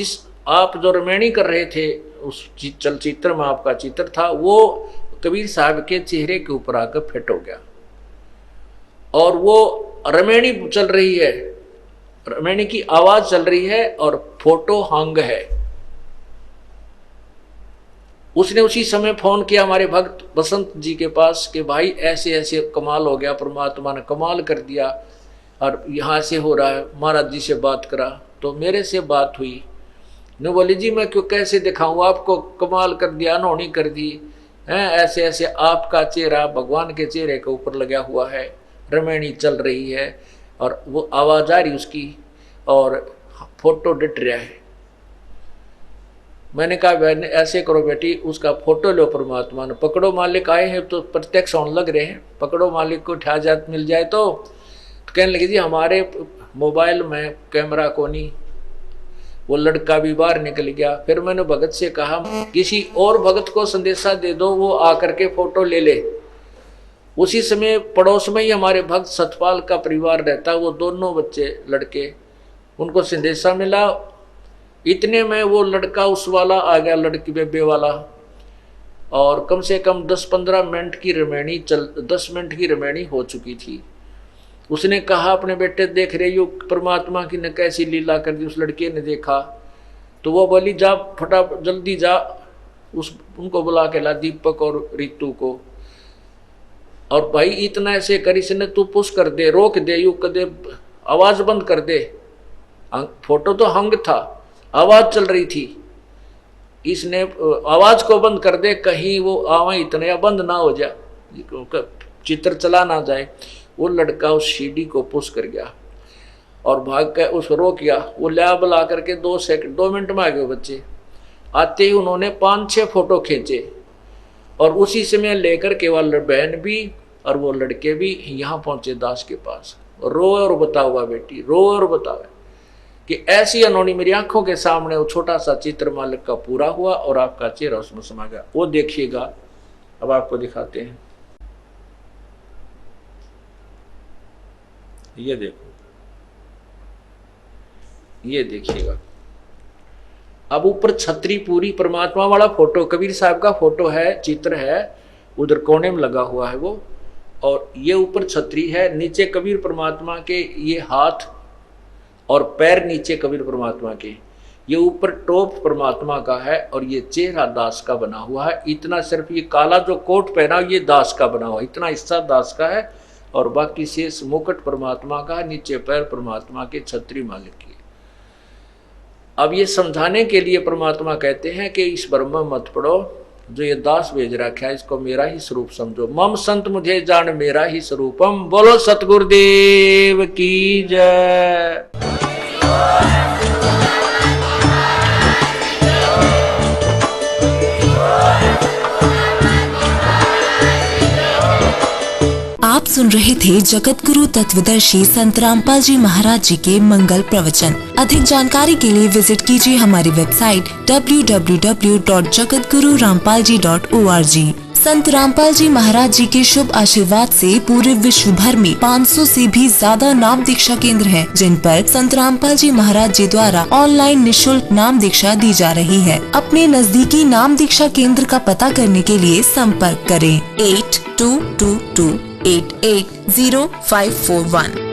जो रमैनी कर रहे थे उस चलचित्र में आपका चित्र था, वो कबीर साहब के चेहरे के ऊपर आकर फिट हो गया और वो रमैनी चल रही है, रमैनी की आवाज चल रही है और फोटो हंग है। उसने उसी समय फोन किया हमारे भक्त बसंत जी के पास कि भाई ऐसे ऐसे कमाल हो गया, परमात्मा ने कमाल कर दिया और यहाँ से हो रहा है, महाराज जी से बात करा। तो मेरे से बात हुई, न बोली जी मैं क्यों कैसे दिखाऊं आपको, कमाल कर दिया, अनहोनी कर दी हैं, ऐसे ऐसे आपका चेहरा भगवान के चेहरे के ऊपर लगा हुआ है, रमैनी चल रही है और वो आवाज आ रही उसकी और फोटो डट रहा है। मैंने कहा बहन ऐसे करो बेटी, उसका फोटो लो, परमात्मा ने पकड़ो, मालिक आए हैं तो प्रत्यक्ष होने लग रहे हैं, पकड़ो मालिक को उठा जात मिल जाए। तो कहने लगी जी हमारे मोबाइल में कैमरा को नहीं, वो लड़का भी बाहर निकल गया। फिर मैंने भगत से कहा किसी और भगत को संदेशा दे दो, वो आकर के फोटो ले ले। उसी समय पड़ोस में ही हमारे भक्त सतपाल का परिवार रहता, वो दोनों बच्चे लड़के, उनको संदेशा मिला। इतने में वो लड़का उस वाला आ गया, लड़की बेबे वाला, और कम से कम 10-15 मिनट की रमैनी 10 मिनट की रमैनी हो चुकी थी। उसने कहा अपने बेटे देख रहे हो परमात्मा की ने कैसी लीला कर दी। उस लड़के ने देखा तो वो बोली जा फटा जल्दी जा, उनको बुला के ला, दीपक और रितु को, और भाई इतना ऐसे कर, इसने तू पुश कर दे, रोक दे, यू कर दे, आवाज बंद कर दे। फोटो तो हंग था, आवाज चल रही थी, इसने आवाज को बंद कर दे, कहीं वो आवाज इतना बंद ना हो जाए, चित्र चला ना जाए। वो लड़का उस सीडी को पुश कर गया और भाग कर उस रोक गया। वो ला बुला करके 2 मिनट में आ गए बच्चे। आते ही उन्होंने 5-6 फोटो खींचे और उसी समय लेकर के वाला बहन भी और वो लड़के भी यहाँ पहुंचे दास के पास। रो और बताओ बेटी, रो और बताओ कि ऐसी अनहोनी मेरी आंखों के सामने वो छोटा सा चित्र मालिक का पूरा हुआ और आपका चेहरा उसमें समा गया। वो देखिएगा, अब आपको दिखाते हैं, ये देखो, ये देखिएगा। अब ऊपर छतरी पूरी परमात्मा वाला फोटो, कबीर साहब का फोटो है, चित्र है, उधर कोने में लगा हुआ है वो, और ये ऊपर छतरी है, नीचे कबीर परमात्मा के ये हाथ और पैर नीचे कबीर परमात्मा के, ये ऊपर टोप परमात्मा का है और ये चेहरा दास का बना हुआ है। इतना सिर्फ ये काला जो कोट पहना ये दास का बना हुआ है, इतना हिस्सा दास का है और बाकी शेष मुकुट परमात्मा का, नीचे पैर परमात्मा के, छतरी मालिक की। अब ये समझाने के लिए परमात्मा कहते हैं कि इस ब्रह्म मत पढ़ो, जो ये दास भेज रखा है इसको मेरा ही स्वरूप समझो। मम संत मुझे जान मेरा ही स्वरूपम। बोलो सतगुरुदेव की जय। आप सुन रहे थे जगत गुरु तत्वदर्शी संत रामपाल जी महाराज जी के मंगल प्रवचन। अधिक जानकारी के लिए विजिट कीजिए हमारी वेबसाइट www.jagatgururampalji.org। संत रामपाल जी महाराज जी के शुभ आशीर्वाद से पूरे विश्व भर में 500 से भी ज्यादा नाम दीक्षा केंद्र हैं, जिन पर संत रामपाल जी महाराज जी द्वारा ऑनलाइन निशुल्क नाम दीक्षा दी जा रही है। अपने नजदीकी नाम दीक्षा केंद्र का पता करने के लिए संपर्क करें 8222880541।